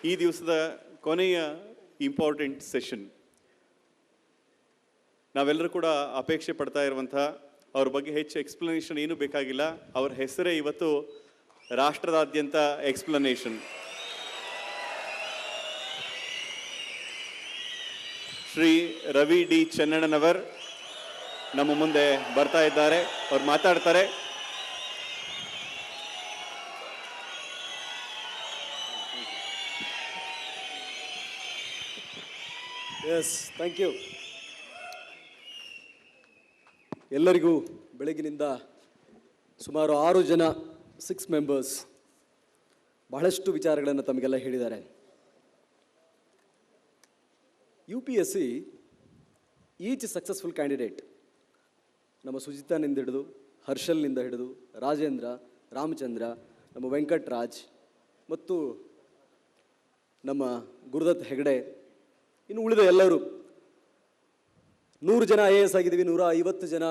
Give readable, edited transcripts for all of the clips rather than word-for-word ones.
ಈ ದಿವಸದ ಕೊನೆಯ ಇಂಪಾರ್ಟೆಂಟ್ ಸೆಷನ್. ನಾವೆಲ್ಲರೂ ಕೂಡ ಅಪೇಕ್ಷೆ ಪಡ್ತಾ ಇರುವಂಥ ಅವ್ರ ಬಗ್ಗೆ ಹೆಚ್ಚು ಎಕ್ಸ್ಪ್ಲನೇಷನ್ ಏನೂ ಬೇಕಾಗಿಲ್ಲ. ಅವ್ರ ಹೆಸರೇ ಇವತ್ತು ರಾಷ್ಟ್ರದಾದ್ಯಂತ ಎಕ್ಸ್ಪ್ಲನೇಷನ್. ಶ್ರೀ ರವಿ ಡಿ ಚೆನ್ನಣ್ಣನವರ್ ನಮ್ಮ ಮುಂದೆ ಬರ್ತಾ ಇದ್ದಾರೆ. ಅವ್ರು ಮಾತಾಡ್ತಾರೆ. Yes, thank you. ಎಲ್ಲರಿಗೂ ಬೆಳಗಿನಿಂದ ಸುಮಾರು 6 ಜನ 6 ಮೆಂಬರ್ಸ್ ಬಹಳಷ್ಟು ವಿಚಾರಗಳನ್ನು ತಮಗೆಲ್ಲ ಹೇಳಿದ್ದಾರೆ. UPSC ಈಚ್ ಸಕ್ಸಸ್ಫುಲ್ ಕ್ಯಾಂಡಿಡೇಟ್, ನಮ್ಮ ಸುಜಿತಾನಿಂದ ಹಿಡಿದು ಹರ್ಷಲ್ನಿಂದ ಹಿಡಿದು ರಾಜೇಂದ್ರ, ರಾಮಚಂದ್ರ, ನಮ್ಮ ವೆಂಕಟರಾಜ್ ಮತ್ತು ನಮ್ಮ ಗುರುದತ್ ಹೆಗಡೆ, ಇನ್ನು ಉಳಿದ ಎಲ್ಲರೂ 100 ಜನ IAS ಆಗಿದ್ದೀವಿ, 150 ಜನ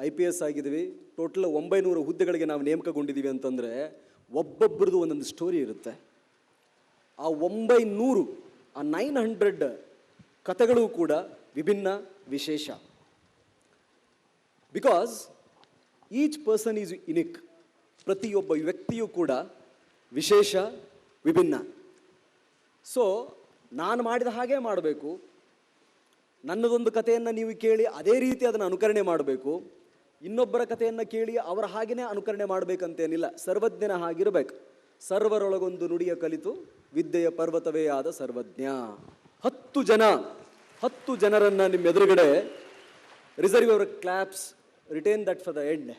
IPS ಆಗಿದ್ದೀವಿ. ಟೋಟಲ್ 900 ಹುದ್ದೆಗಳಿಗೆ ನಾವು ನೇಮಕಗೊಂಡಿದ್ದೀವಿ ಅಂತಂದರೆ ಒಬ್ಬೊಬ್ಬರದು ಒಂದೊಂದು ಸ್ಟೋರಿ ಇರುತ್ತೆ. ಆ 900 ಆ 900 ಕಥೆಗಳು ಕೂಡ ವಿಭಿನ್ನ, ವಿಶೇಷ. Because each person is unique. ಪ್ರತಿಯೊಬ್ಬ ವ್ಯಕ್ತಿಯೂ ಕೂಡ ವಿಶೇಷ, ವಿಭಿನ್ನ. ಸೊ ನಾನು ಮಾಡಿದ ಹಾಗೆ ಮಾಡಬೇಕು. ನನ್ನದೊಂದು ಕಥೆಯನ್ನು ನೀವು ಕೇಳಿ ಅದೇ ರೀತಿ ಅದನ್ನು ಅನುಕರಣೆ ಮಾಡಬೇಕು. ಇನ್ನೊಬ್ಬರ ಕಥೆಯನ್ನು ಕೇಳಿ ಅವರ ಹಾಗೆಯೇ ಅನುಕರಣೆ ಮಾಡಬೇಕಂತೇನಿಲ್ಲ. ಸರ್ವಜ್ಞನ ಹಾಗಿರಬೇಕು. ಸರ್ವರೊಳಗೊಂದು ನುಡಿಯ ಕಲಿತು ವಿದ್ಯೆಯ ಪರ್ವತವೇ ಆದ ಸರ್ವಜ್ಞ. 10 ಜನರನ್ನು ನಿಮ್ಮ ಎದುರುಗಡೆ, reserve your claps, retain that for the end.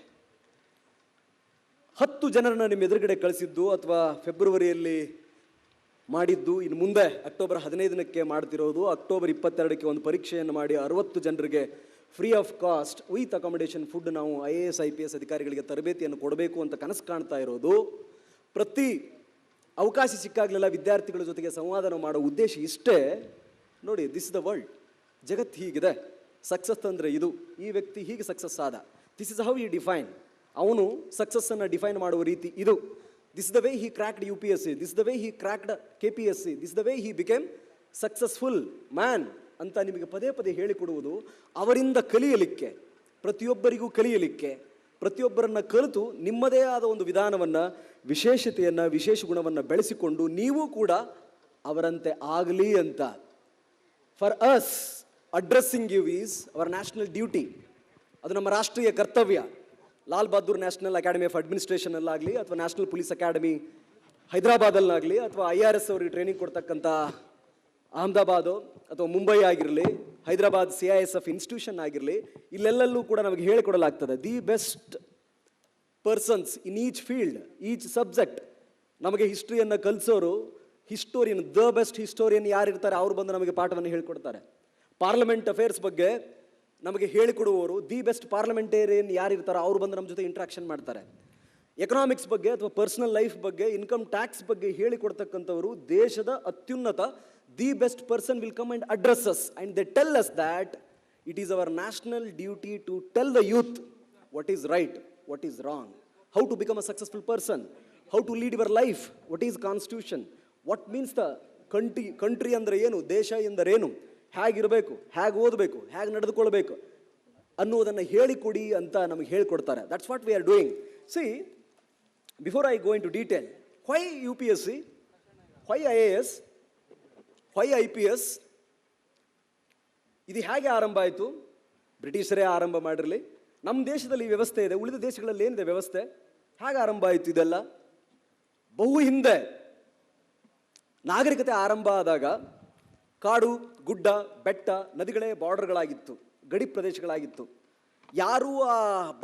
10 ಜನರನ್ನು ನಿಮ್ಮ ಎದುರುಗಡೆ ಕಳಿಸಿದ್ದು ಅಥವಾ ಫೆಬ್ರವರಿಯಲ್ಲಿ ಮಾಡಿದ್ದು, ಇನ್ನು ಮುಂದೆ ಅಕ್ಟೋಬರ್ 15ಕ್ಕೆ ಮಾಡ್ತಿರೋದು, ಅಕ್ಟೋಬರ್ 22ಕ್ಕೆ ಒಂದು ಪರೀಕ್ಷೆಯನ್ನು ಮಾಡಿ 60 ಜನರಿಗೆ free of cost with accommodation food ನಾವು IAS IPS ಅಧಿಕಾರಿಗಳಿಗೆ ತರಬೇತಿಯನ್ನು ಕೊಡಬೇಕು ಅಂತ ಕನಸು ಕಾಣ್ತಾ ಇರೋದು. ಪ್ರತಿ ಅವಕಾಶ ಸಿಕ್ಕಾಗಲೆಲ್ಲ ವಿದ್ಯಾರ್ಥಿಗಳ ಜೊತೆಗೆ ಸಂವಾದ ಮಾಡೋ ಉದ್ದೇಶ ಇಷ್ಟೇ. ನೋಡಿ, ದಿಸ್ ಇಸ್ ದ ವರ್ಲ್ಡ್. ಜಗತ್ತು ಹೀಗಿದೆ. ಸಕ್ಸಸ್ ಅಂದರೆ ಇದು. ಈ ವ್ಯಕ್ತಿ ಹೀಗೆ ಸಕ್ಸಸ್ ಆದ. This is how you define. ಅವನು ಸಕ್ಸಸ್ಸನ್ನು ಡಿಫೈನ್ ಮಾಡುವ ರೀತಿ ಇದು. This is the way he cracked UPSC. This is the way he cracked KPSC. This is the way he became successful man ಅಂತ ನಿಮಗೆ ಪದೇ ಪದೇ ಹೇಳಿಕೊಡುವುದು ಅವರಿಂದ ಕಲಿಯಲಿಕ್ಕೆ, ಪ್ರತಿಯೊಬ್ಬರಿಗೂ ಕಲಿಯಲಿಕ್ಕೆ, ಪ್ರತಿಯೊಬ್ಬರನ್ನು ಕಲಿತು ನಿಮ್ಮದೇ ಆದ ಒಂದು ವಿಧಾನವನ್ನು, ವಿಶೇಷತೆಯನ್ನು, ವಿಶೇಷ ಗುಣವನ್ನು ಬೆಳೆಸಿಕೊಂಡು ನೀವು ಕೂಡ ಅವರಂತೆ ಆಗಲಿ ಅಂತ. For us addressing you is our national duty. ಅದು ನಮ್ಮ ರಾಷ್ಟ್ರೀಯ ಕರ್ತವ್ಯ. Lal Bahadur national academy of ಅಡ್ಮಿನಿಸ್ಟ್ರೇಷನಲ್ಲಾಗಲಿ ಅಥವಾ ನ್ಯಾಷನಲ್ ಪೊಲೀಸ್ ಅಕಾಡೆಮಿ ಹೈದರಾಬಾದಲ್ಲಾಗಲಿ ಅಥವಾ IRS ಅವರಿಗೆ ಟ್ರೈನಿಂಗ್ ಕೊಡ್ತಕ್ಕಂಥ ಅಹಮದಾಬಾದು ಅಥವಾ ಮುಂಬೈ ಆಗಿರಲಿ, ಹೈದರಾಬಾದ್ CISF ಇನ್ಸ್ಟಿಟ್ಯೂಷನ್ ಆಗಿರಲಿ, ಇಲ್ಲೆಲ್ಲಲ್ಲೂ ಕೂಡ ನಮಗೆ ಹೇಳಿಕೊಡಲಾಗ್ತದೆ. The best persons in each field, each subject. ನಮಗೆ ಹಿಸ್ಟ್ರಿಯನ್ನು ಕಲಿಸೋರು ಹಿಸ್ಟೋರಿಯನ್, ದ ಬೆಸ್ಟ್ ಹಿಸ್ಟೋರಿಯನ್ ಯಾರಿರ್ತಾರೆ ಅವರು ಬಂದು ನಮಗೆ ಪಾಠವನ್ನು ಹೇಳಿಕೊಡ್ತಾರೆ. ಪಾರ್ಲಿಮೆಂಟ್ ಅಫೇರ್ಸ್ ಬಗ್ಗೆ ನಮಗೆ ಹೇಳಿಕೊಡುವವರು ದಿ ಬೆಸ್ಟ್ ಪಾರ್ಲಿಮೆಂಟೇರಿಯನ್ ಯಾರಿರ್ತಾರೋ ಅವರು ಬಂದು ನಮ್ಮ ಜೊತೆ ಇಂಟ್ರಾಕ್ಷನ್ ಮಾಡ್ತಾರೆ. ಎಕನಾಮಿಕ್ಸ್ ಬಗ್ಗೆ ಅಥವಾ ಪರ್ಸನಲ್ ಲೈಫ್ ಬಗ್ಗೆ, ಇನ್ಕಮ್ ಟ್ಯಾಕ್ಸ್ ಬಗ್ಗೆ ಹೇಳಿಕೊಡ್ತಕ್ಕಂಥವರು ದೇಶದ ಅತ್ಯುನ್ನತ the best person will come and address us and they tell us that it is our national duty to tell the youth what is right, what is wrong, how to become a successful person, how to lead your life, what is constitution, what means the country ಅಂದರೆ ಏನು, ದೇಶ ಎಂದರೇನು, ಹೇಗಿರಬೇಕು, ಹೇಗೆ ಓದಬೇಕು, ಹೇಗೆ ನಡೆದುಕೊಳ್ಬೇಕು ಅನ್ನುವುದನ್ನು ಹೇಳಿಕೊಡಿ ಅಂತ ನಮಗೆ ಹೇಳಿಕೊಡ್ತಾರೆ. That's what we are doing. See, before I go in to detail, why UPSC, why IAS, why IPS, ಇದು ಹೇಗೆ ಆರಂಭ ಆಯಿತು? ಬ್ರಿಟಿಷರೇ ಆರಂಭ ಮಾಡಿರಲಿ. ನಮ್ಮ ದೇಶದಲ್ಲಿ ಈ ವ್ಯವಸ್ಥೆ ಇದೆ, ಉಳಿದ ದೇಶಗಳಲ್ಲಿ ಏನಿದೆ ವ್ಯವಸ್ಥೆ? ಹೇಗೆ ಆರಂಭ ಆಯಿತು ಇದೆಲ್ಲ? ಬಹು ಹಿಂದೆ ನಾಗರಿಕತೆ ಆರಂಭ ಆದಾಗ ಕಾಡು, ಗುಡ್ಡ, ಬೆಟ್ಟ, ನದಿಗಳೇ ಬಾರ್ಡರ್ಗಳಾಗಿತ್ತು, ಗಡಿ ಪ್ರದೇಶಗಳಾಗಿತ್ತು. ಯಾರೂ ಆ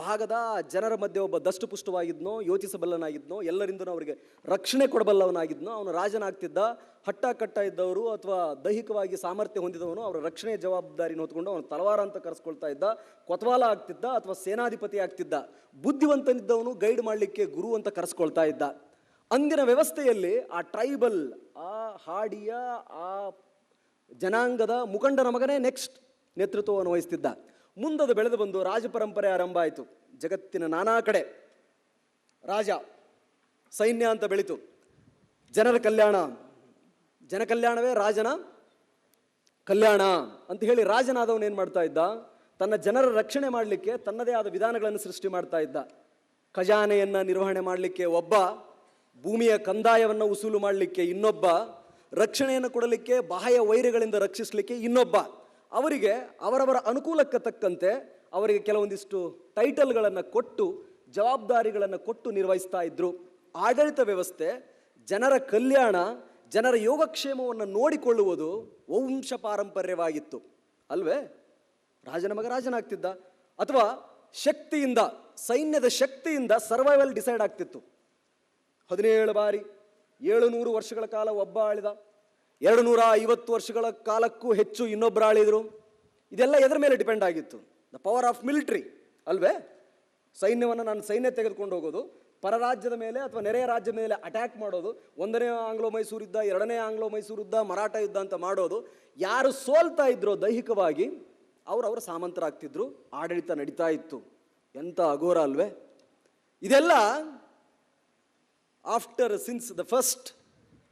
ಭಾಗದ ಜನರ ಮಧ್ಯೆ ಒಬ್ಬ ದಷ್ಟಪುಷ್ಟವಾಗಿದ್ನೋ, ಯೋಚಿಸಬಲ್ಲನಾಗಿದ್ನೋ, ಎಲ್ಲರಿಂದನೂ ಅವರಿಗೆ ರಕ್ಷಣೆ ಕೊಡಬಲ್ಲವನಾಗಿದ್ನೋ ಅವನು ರಾಜನಾಗ್ತಿದ್ದ. ಹಟ್ಟ ಕಟ್ಟ ಇದ್ದವರು ಅಥವಾ ದೈಹಿಕವಾಗಿ ಸಾಮರ್ಥ್ಯ ಹೊಂದಿದವನು ಅವರ ರಕ್ಷಣೆಯ ಜವಾಬ್ದಾರಿನ ಹೊತ್ಕೊಂಡು ಅವನು ತಲವಾರ ಅಂತ ಕರೆಸ್ಕೊಳ್ತಾ ಇದ್ದ, ಕೊತ್ವಾಲ ಆಗ್ತಿದ್ದ ಅಥವಾ ಸೇನಾಧಿಪತಿ ಆಗ್ತಿದ್ದ. ಬುದ್ಧಿವಂತನಿದ್ದವನು ಗೈಡ್ ಮಾಡಲಿಕ್ಕೆ ಗುರು ಅಂತ ಕರೆಸ್ಕೊಳ್ತಾ ಇದ್ದ. ಅಂದಿನ ವ್ಯವಸ್ಥೆಯಲ್ಲಿ ಆ ಟ್ರೈಬಲ್, ಆ ಹಾಡಿಯ, ಆ ಜನಾಂಗದ ಮುಖಂಡನ ಮಗನೇ ನೆಕ್ಸ್ಟ್ ನೇತೃತ್ವವನ್ನು ವಹಿಸ್ತಿದ್ದ. ಮುಂದದು ಬೆಳೆದು ಬಂದು ರಾಜ ಪರಂಪರೆ ಆರಂಭ ಆಯಿತು. ಜಗತ್ತಿನ ನಾನಾ ಕಡೆ ರಾಜ, ಸೈನ್ಯ ಅಂತ ಬೆಳೀತು. ಜನರ ಕಲ್ಯಾಣ, ಜನಕಲ್ಯಾಣವೇ ರಾಜನ ಕಲ್ಯಾಣ ಅಂತ ಹೇಳಿ ರಾಜನಾದವನು ಏನು ಮಾಡ್ತಾ ಇದ್ದ, ತನ್ನ ಜನರ ರಕ್ಷಣೆ ಮಾಡಲಿಕ್ಕೆ ತನ್ನದೇ ಆದ ವಿಧಾನಗಳನ್ನು ಸೃಷ್ಟಿ ಮಾಡ್ತಾ ಇದ್ದ. ಖಜಾನೆಯನ್ನು ನಿರ್ವಹಣೆ ಮಾಡಲಿಕ್ಕೆ ಒಬ್ಬ, ಭೂಮಿಯ ಕಂದಾಯವನ್ನು ವಸೂಲು ಮಾಡಲಿಕ್ಕೆ ಇನ್ನೊಬ್ಬ, ರಕ್ಷಣೆಯನ್ನು ಕೊಡಲಿಕ್ಕೆ ಬಾಹ್ಯ ವೈರಿಗಳಿಂದ ರಕ್ಷಿಸಲಿಕ್ಕೆ ಇನ್ನೊಬ್ಬ. ಅವರಿಗೆ ಅವರವರ ಅನುಕೂಲಕ್ಕೆ ತಕ್ಕಂತೆ ಅವರಿಗೆ ಕೆಲವೊಂದಿಷ್ಟು ಟೈಟಲ್ಗಳನ್ನು ಕೊಟ್ಟು ಜವಾಬ್ದಾರಿಗಳನ್ನು ಕೊಟ್ಟು ನಿರ್ವಹಿಸ್ತಾ ಇದ್ರು. ಆಡಳಿತ ವ್ಯವಸ್ಥೆ, ಜನರ ಕಲ್ಯಾಣ, ಜನರ ಯೋಗಕ್ಷೇಮವನ್ನು ನೋಡಿಕೊಳ್ಳುವುದು ವಂಶ ಪಾರಂಪರ್ಯವಾಗಿತ್ತು ಅಲ್ವೇ? ರಾಜನ ಮಗ ರಾಜನಾಗ್ತಿದ್ದ, ಅಥವಾ ಶಕ್ತಿಯಿಂದ, ಸೈನ್ಯದ ಶಕ್ತಿಯಿಂದ ಸರ್ವೈವಲ್ ಡಿಸೈಡ್ ಆಗ್ತಿತ್ತು. 17 ಬಾರಿ 700 ವರ್ಷಗಳ ಕಾಲ ಒಬ್ಬ ಆಳಿದ, 250 ವರ್ಷಗಳ ಕಾಲಕ್ಕೂ ಹೆಚ್ಚು ಇನ್ನೊಬ್ಬರು ಆಳಿದರು. ಇದೆಲ್ಲ ಎದರ ಮೇಲೆ ಡಿಪೆಂಡ್ ಆಗಿತ್ತು? ದ ಪವರ್ ಆಫ್ ಮಿಲಿಟ್ರಿ ಅಲ್ವೇ? ಸೈನ್ಯವನ್ನು ನಾನು ಸೈನ್ಯ ತೆಗೆದುಕೊಂಡು ಹೋಗೋದು, ಪರರಾಜ್ಯದ ಮೇಲೆ ಅಥವಾ ನೆರೆಯ ರಾಜ್ಯದ ಮೇಲೆ ಅಟ್ಯಾಕ್ ಮಾಡೋದು, 1ನೇ ಆಂಗ್ಲೋ ಮೈಸೂರು ಯುದ್ಧ, 2ನೇ ಆಂಗ್ಲೋ ಮೈಸೂರು ಯುದ್ಧ, ಮರಾಠ ಯುದ್ಧ ಅಂತ ಮಾಡೋದು. ಯಾರು ಸೋಲ್ತಾ ಇದ್ರೋ ದೈಹಿಕವಾಗಿ ಅವರವರ ಸಾಮಂತರಾಗ್ತಿದ್ರು, ಆಡಳಿತ ನಡೀತಾ ಇತ್ತು. ಎಂಥ ಅಘೋರ ಅಲ್ವೇ? ಇದೆಲ್ಲ since the first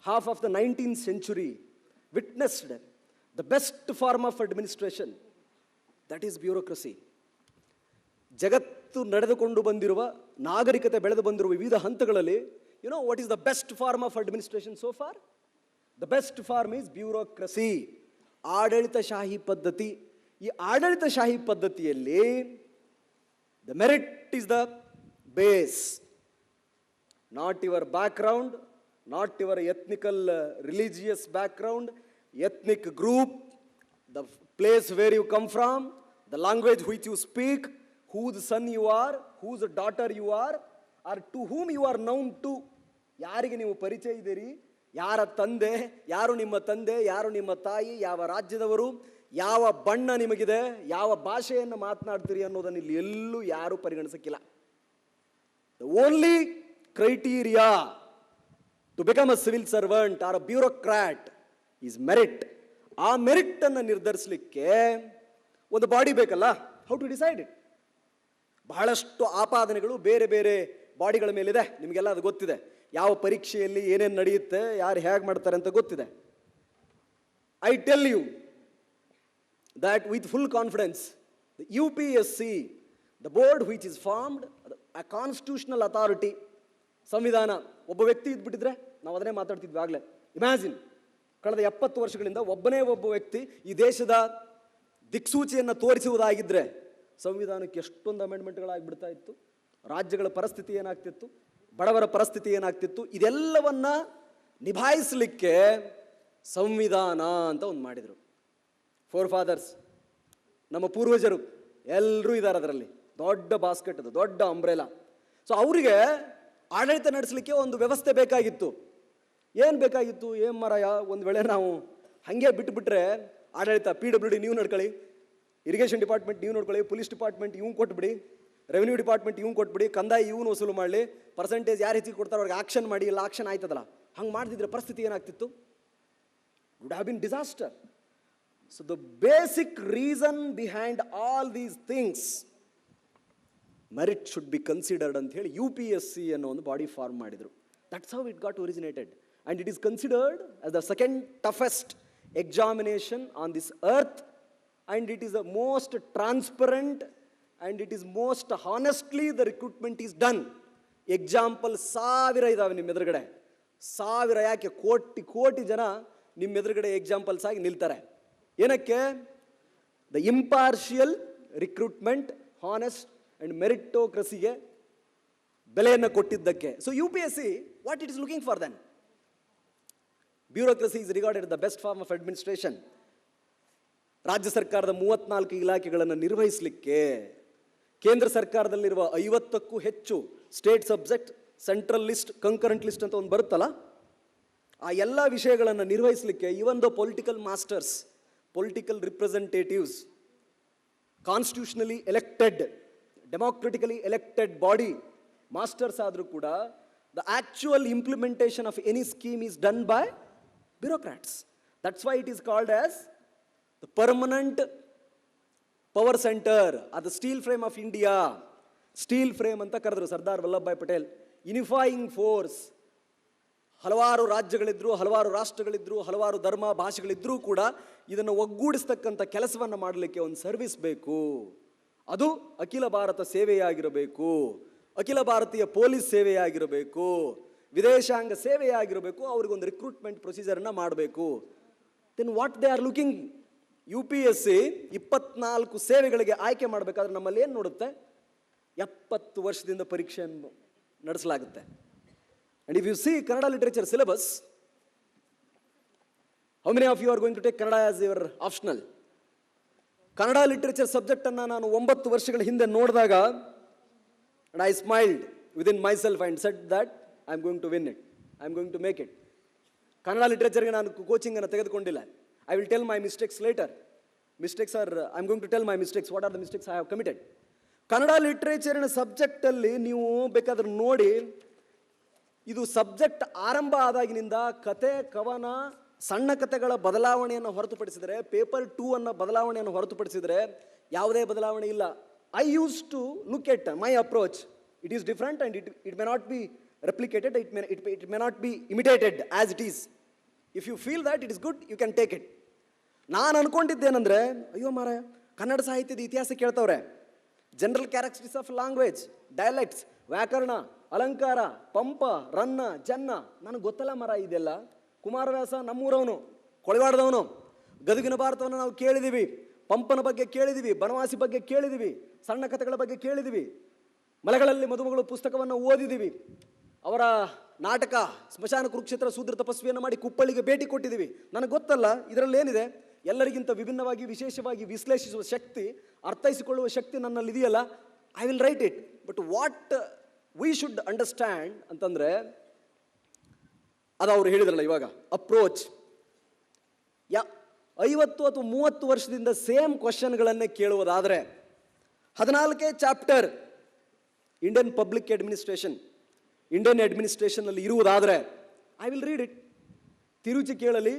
half of the 19th century witnessed the best form of administration, that is bureaucracy. ಜಗತ್ತು ನಡೆದುಕೊಂಡು ಬಂದಿರುವ, ನಾಗರಿಕತೆ ಬೆಳೆದು ಬಂದಿರುವ ವಿವಿಧ ಹಂತಗಳಲ್ಲಿ, what is the best form of administration so far? The best form is bureaucracy, ಆಡಳಿತಶಾಹಿ ಪದ್ಧತಿ. ಈ ಆಡಳಿತಶಾಹಿ ಪದ್ಧತಿಯಲ್ಲಿ the merit is the base, not your background, not your ethnical religious background, ethnic group, the place where you come from, the language which you speak, whose son you are, whose daughter you are, or to whom you are known to. ಯಾರಿಗೆ ನೀವು ಪರಿಚಯ ಇದ್ದೀರಿ, ಯಾರ ತಂದೆ, ಯಾರು ನಿಮ್ಮ ತಂದೆ, ಯಾರು ನಿಮ್ಮ ತಾಯಿ, ಯಾವ ರಾಜ್ಯದವರು, ಯಾವ ಬಣ್ಣ ನಿಮಗಿದೆ, ಯಾವ ಭಾಷೆಯನ್ನು ಮಾತನಾಡ್ತೀರಿ ಅನ್ನೋದನ್ನು ಇಲ್ಲಿ ಎಲ್ಲೂ ಯಾರೂ ಪರಿಗಣಿಸಕ್ಕಿಲ್ಲ. The only criteria to become a civil servant or a bureaucrat is merit. ಆ ಮೆರಿಟ್ ಅನ್ನು ನಿರ್ಧರಿಸಲಿಕ್ಕೆ ಒಂದು ಬಾಡಿ ಬೇಕಲ್ಲ. How to decide it? ಬಹಳಷ್ಟು ಆಪಾದನೆಗಳು ಬೇರೆ ಬೇರೆ ಬಾಡಿಗಳ ಮೇಲಿದೆ, ನಿಮಗೆಲ್ಲ ಅದು ಗೊತ್ತಿದೆ. ಯಾವ ಪರೀಕ್ಷೆಯಲ್ಲಿ ಏನೇನು ನಡೆಯುತ್ತೆ, ಯಾರು ಹೇಗೆ ಮಾಡ್ತಾರೆ ಅಂತ ಗೊತ್ತಿದೆ. I tell you that with full confidence, the UPSC, the board which is formed, a constitutional authority, ಸಂವಿಧಾನ, ಒಬ್ಬ ವ್ಯಕ್ತಿ ಇದ್ಬಿಟ್ಟಿದ್ರೆ ನಾವು ಅದನ್ನೇ ಮಾತಾಡ್ತಿದ್ವಿ ಆಗಲೇ. ಇಮ್ಯಾಜಿನ್, ಕಳೆದ 70 ವರ್ಷಗಳಿಂದ ಒಬ್ಬನೇ ಒಬ್ಬ ವ್ಯಕ್ತಿ ಈ ದೇಶದ ದಿಕ್ಸೂಚಿಯನ್ನು ತೋರಿಸುವುದಾಗಿದ್ದರೆ ಸಂವಿಧಾನಕ್ಕೆ ಎಷ್ಟೊಂದು ಅಮೆಂಡ್ಮೆಂಟ್ಗಳಾಗ್ಬಿಡ್ತಾ ಇತ್ತು, ರಾಜ್ಯಗಳ ಪರಿಸ್ಥಿತಿ ಏನಾಗ್ತಿತ್ತು, ಬಡವರ ಪರಿಸ್ಥಿತಿ ಏನಾಗ್ತಿತ್ತು. ಇದೆಲ್ಲವನ್ನ ನಿಭಾಯಿಸಲಿಕ್ಕೆ ಸಂವಿಧಾನ ಅಂತ ಒಂದು ಮಾಡಿದರು. ಫೋರ್ ಫಾದರ್ಸ್, ನಮ್ಮ ಪೂರ್ವಜರು ಎಲ್ಲರೂ ಇದ್ದಾರೆ ಅದರಲ್ಲಿ. ದೊಡ್ಡ ಬಾಸ್ಕೆಟ್, ಅದು ದೊಡ್ಡ ಅಂಬ್ರೆಲಾ. ಸೊ ಅವರಿಗೆ ಆಡಳಿತ ನಡೆಸಲಿಕ್ಕೆ ಒಂದು ವ್ಯವಸ್ಥೆ ಬೇಕಾಗಿತ್ತು. ಏನು ಬೇಕಾಗಿತ್ತು? ಏನು ಮರಾಯ, ಒಂದು ವೇಳೆ ನಾವು ಹಾಗೆ ಬಿಟ್ಟುಬಿಟ್ರೆ ಆಡಳಿತ, PWD ನೀವು ನೋಡ್ಕೊಳ್ಳಿ, ಇರಿಗೇಷನ್ ಡಿಪಾರ್ಟ್ಮೆಂಟ್ ನೀವು ನೋಡ್ಕೊಳ್ಳಿ, ಪೊಲೀಸ್ ಡಿಪಾರ್ಟ್ಮೆಂಟ್ ಇವ್ನು ಕೊಟ್ಬಿಡಿ, ರೆವಿನ್ಯೂ ಡಿಪಾರ್ಟ್ಮೆಂಟ್ ಇವ್ನು ಕೊಟ್ಬಿಡಿ, ಕಂದಾಯ ಇವನು ವಸೂಲು ಮಾಡಲಿ, ಪರ್ಸೆಂಟೇಜ್ ಯಾರು ಹೆಚ್ಚಿಗೆ ಕೊಡ್ತಾರೆ ಅವ್ರಿಗೆ ಆಕ್ಷನ್ ಮಾಡಿ, ಇಲ್ಲ ಆಕ್ಷನ್ ಆಯ್ತದಲ್ಲ. ಹಂಗೆ ಮಾಡ್ತಿದ್ರೆ ಪರಿಸ್ಥಿತಿ ಏನಾಗ್ತಿತ್ತು? Would have been disaster. So the basic reason behind all these things, merit should be considered ಅಂತ ಹೇಳಿ UPSC ಅನ್ನೋ ಒಂದು ಬಾಡಿ ಫಾರ್ಮ್ ಮಾಡಿದರು. That's how it got originated, and it is considered as the second toughest examination on this earth, and it is the most transparent, and it is most honestly the recruitment is done. Example 1000 ಇದಾವೆ ನಿಮ್ಮ ಎದುರುಗಡೆ. 1000 ಯಾಕೆ, ಕೋಟಿ ಕೋಟಿ ಜನ ನಿಮ್ಮ ಎದುರುಗಡೆ examples ಆಗಿ ನಿಲ್ತಾರೆ. ಏನಕ್ಕೆ? The impartial recruitment, honest and ಮೆರಿಟೋಕ್ರಸಿಗೆ ಬೆಲೆಯನ್ನು ಕೊಟ್ಟಿದ್ದಕ್ಕೆ. So UPSC, what it is looking for then? Bureaucracy is regarded the best form of administration. ರಾಜ್ಯ ಸರ್ಕಾರದ 34 ಇಲಾಖೆಗಳನ್ನು ನಿರ್ವಹಿಸಲಿಕ್ಕೆ ಕೇಂದ್ರ ಸರ್ಕಾರದಲ್ಲಿರುವ 50ಕ್ಕೂ ಹೆಚ್ಚು state subject, central list, concurrent list ಅಂತ ಒಂದು ಬರುತ್ತಲ್ಲ, ಆ ಎಲ್ಲ ವಿಷಯಗಳನ್ನು ನಿರ್ವಹಿಸಲಿಕ್ಕೆ even the political masters, political representatives, constitutionally elected, democratically elected body masters ಆದರೂ ಕೂಡ the actual implementation of any scheme is done by bureaucrats. That's why it is called as the permanent power centre, ಅದು steel frame of India. Steel frame ಅಂತ ಕರೆದ್ರು Sardar Vallabhbhai Patel. Unifying force, ಹಲವಾರು ರಾಜ್ಯಗಳಿದ್ರು, ಹಲವಾರು ರಾಷ್ಟ್ರಗಳಿದ್ರು, ಹಲವಾರು ಧರ್ಮ ಭಾಷೆಗಳಿದ್ರೂ ಕೂಡ ಇದನ್ನು ಒಗ್ಗೂಡಿಸ್ತಕ್ಕಂಥ ಕೆಲಸವನ್ನು ಮಾಡಲಿಕ್ಕೆ ಒಂದು ಸರ್ವಿಸ್ ಬೇಕು. ಅದು ಅಖಿಲ ಭಾರತ ಸೇವೆಯಾಗಿರಬೇಕು, ಅಖಿಲ ಭಾರತೀಯ ಪೊಲೀಸ್ ಸೇವೆಯಾಗಿರಬೇಕು, ವಿದೇಶಾಂಗ ಸೇವೆಯಾಗಿರಬೇಕು. ಅವ್ರಿಗೊಂದು ರಿಕ್ರೂಟ್ಮೆಂಟ್ ಪ್ರೊಸೀಜರನ್ನು ಮಾಡಬೇಕು. Then what they are looking? UPSC 24 ಸೇವೆಗಳಿಗೆ ಆಯ್ಕೆ ಮಾಡಬೇಕಾದ್ರೆ ನಮ್ಮಲ್ಲಿ ಏನು ನೋಡುತ್ತೆ? 70 ವರ್ಷದಿಂದ ಪರೀಕ್ಷೆಯನ್ನು ನಡೆಸಲಾಗುತ್ತೆ. And if you see Kannada literature syllabus, how many of you are going to take Kannada as your optional? Kannada literature ಸಬ್ಜೆಕ್ಟನ್ನು ನಾನು 9 ವರ್ಷಗಳ ಹಿಂದೆ ನೋಡಿದಾಗ, and I smiled within myself and said that I am going to win it, I am going to make it. Kannada ಲಿಟ್ರೇಚರ್ಗೆ ನಾನು ಕೋಚಿಂಗನ್ನು ತೆಗೆದುಕೊಂಡಿಲ್ಲ. I will tell my mistakes later. I am going to tell my mistakes, what are the mistakes I have committed. Kannada ಲಿಟ್ರೇಚರಿನ ಸಬ್ಜೆಕ್ಟಲ್ಲಿ ನೀವು ಬೇಕಾದ್ರೆ ನೋಡಿ, ಇದು subject ಆರಂಭ ಆದಾಗಿನಿಂದ ಕತೆ, ಕವನ, ಸಣ್ಣ ಕಥೆಗಳ ಬದಲಾವಣೆಯನ್ನು ಹೊರತುಪಡಿಸಿದರೆ, ಪೇಪರ್ 2 ಅನ್ನ ಬದಲಾವಣೆಯನ್ನು ಹೊರತುಪಡಿಸಿದರೆ ಯಾವುದೇ ಬದಲಾವಣೆ ಇಲ್ಲ. I use to look at my approach. It is different and it may not be replicated, it may not be imitated as it is. If you feel that it is good, you can take it. ನಾನು ಅನ್ಕೊಂಡಿದ್ದೇನೆಂದರೆ, ಅಯ್ಯೋ ಮಾರಾಯ, ಕನ್ನಡ ಸಾಹಿತ್ಯದ ಇತಿಹಾಸ ಕೇಳ್ತವ್ರೆ, general characteristics of language, dialects, ವ್ಯಾಕರಣ, ಅಲಂಕಾರ, ಪಂಪ, ರನ್ನ, ಜನ್ನ, ನನಗೆ ಗೊತ್ತಲ್ಲ ಮರ ಇದೆಲ್ಲ. ಕುಮಾರವ್ಯಾಸ ನಮ್ಮೂರವನು, ಕೊಳವಾಡದವನು. ಗದುಗಿನ ಭಾರತವನ್ನು ನಾವು ಕೇಳಿದ್ದೀವಿ, ಪಂಪನ ಬಗ್ಗೆ ಕೇಳಿದ್ದೀವಿ, ಬನವಾಸಿ ಬಗ್ಗೆ ಕೇಳಿದ್ದೀವಿ, ಸಣ್ಣ ಕಥೆಗಳ ಬಗ್ಗೆ ಕೇಳಿದ್ದೀವಿ, ಮಲೆಗಳಲ್ಲಿ ಮದುಮಗಳು ಪುಸ್ತಕವನ್ನು ಓದಿದ್ದೀವಿ, ಅವರ ನಾಟಕ ಸ್ಮಶಾನ ಕುರುಕ್ಷೇತ್ರ ಸೂದ್ರ ತಪಸ್ವಿಯನ್ನು ಮಾಡಿ ಕುಪ್ಪಳ್ಳಿಗೆ ಭೇಟಿ ಕೊಟ್ಟಿದ್ದೀವಿ. ನನಗೆ ಗೊತ್ತಲ್ಲ ಇದರಲ್ಲಿ ಏನಿದೆ. ಎಲ್ಲರಿಗಿಂತ ವಿಭಿನ್ನವಾಗಿ ವಿಶೇಷವಾಗಿ ವಿಶ್ಲೇಷಿಸುವ ಶಕ್ತಿ, ಅರ್ಥೈಸಿಕೊಳ್ಳುವ ಶಕ್ತಿ ನನ್ನಲ್ಲಿದೆಯಲ್ಲ. I will write it. But what we should understand ಅಂತಂದರೆ, ಅದು ಅವರು ಹೇಳಿದ್ರಲ್ಲ ಇವಾಗ, ಅಪ್ರೋಚ್. 50 ಅಥವಾ 30 ವರ್ಷದಿಂದ ಸೇಮ್ ಕ್ವಶನ್ಗಳನ್ನೇ ಕೇಳುವುದಾದರೆ, 14 chapter Indian public administration, Indian ಅಡ್ಮಿನಿಸ್ಟ್ರೇಷನ್ನಲ್ಲಿ ಇರುವುದಾದರೆ ಐ ವಿಲ್ ರೀಡ್ ಇಟ್. ತಿರುಚಿ ಕೇಳಲಿ,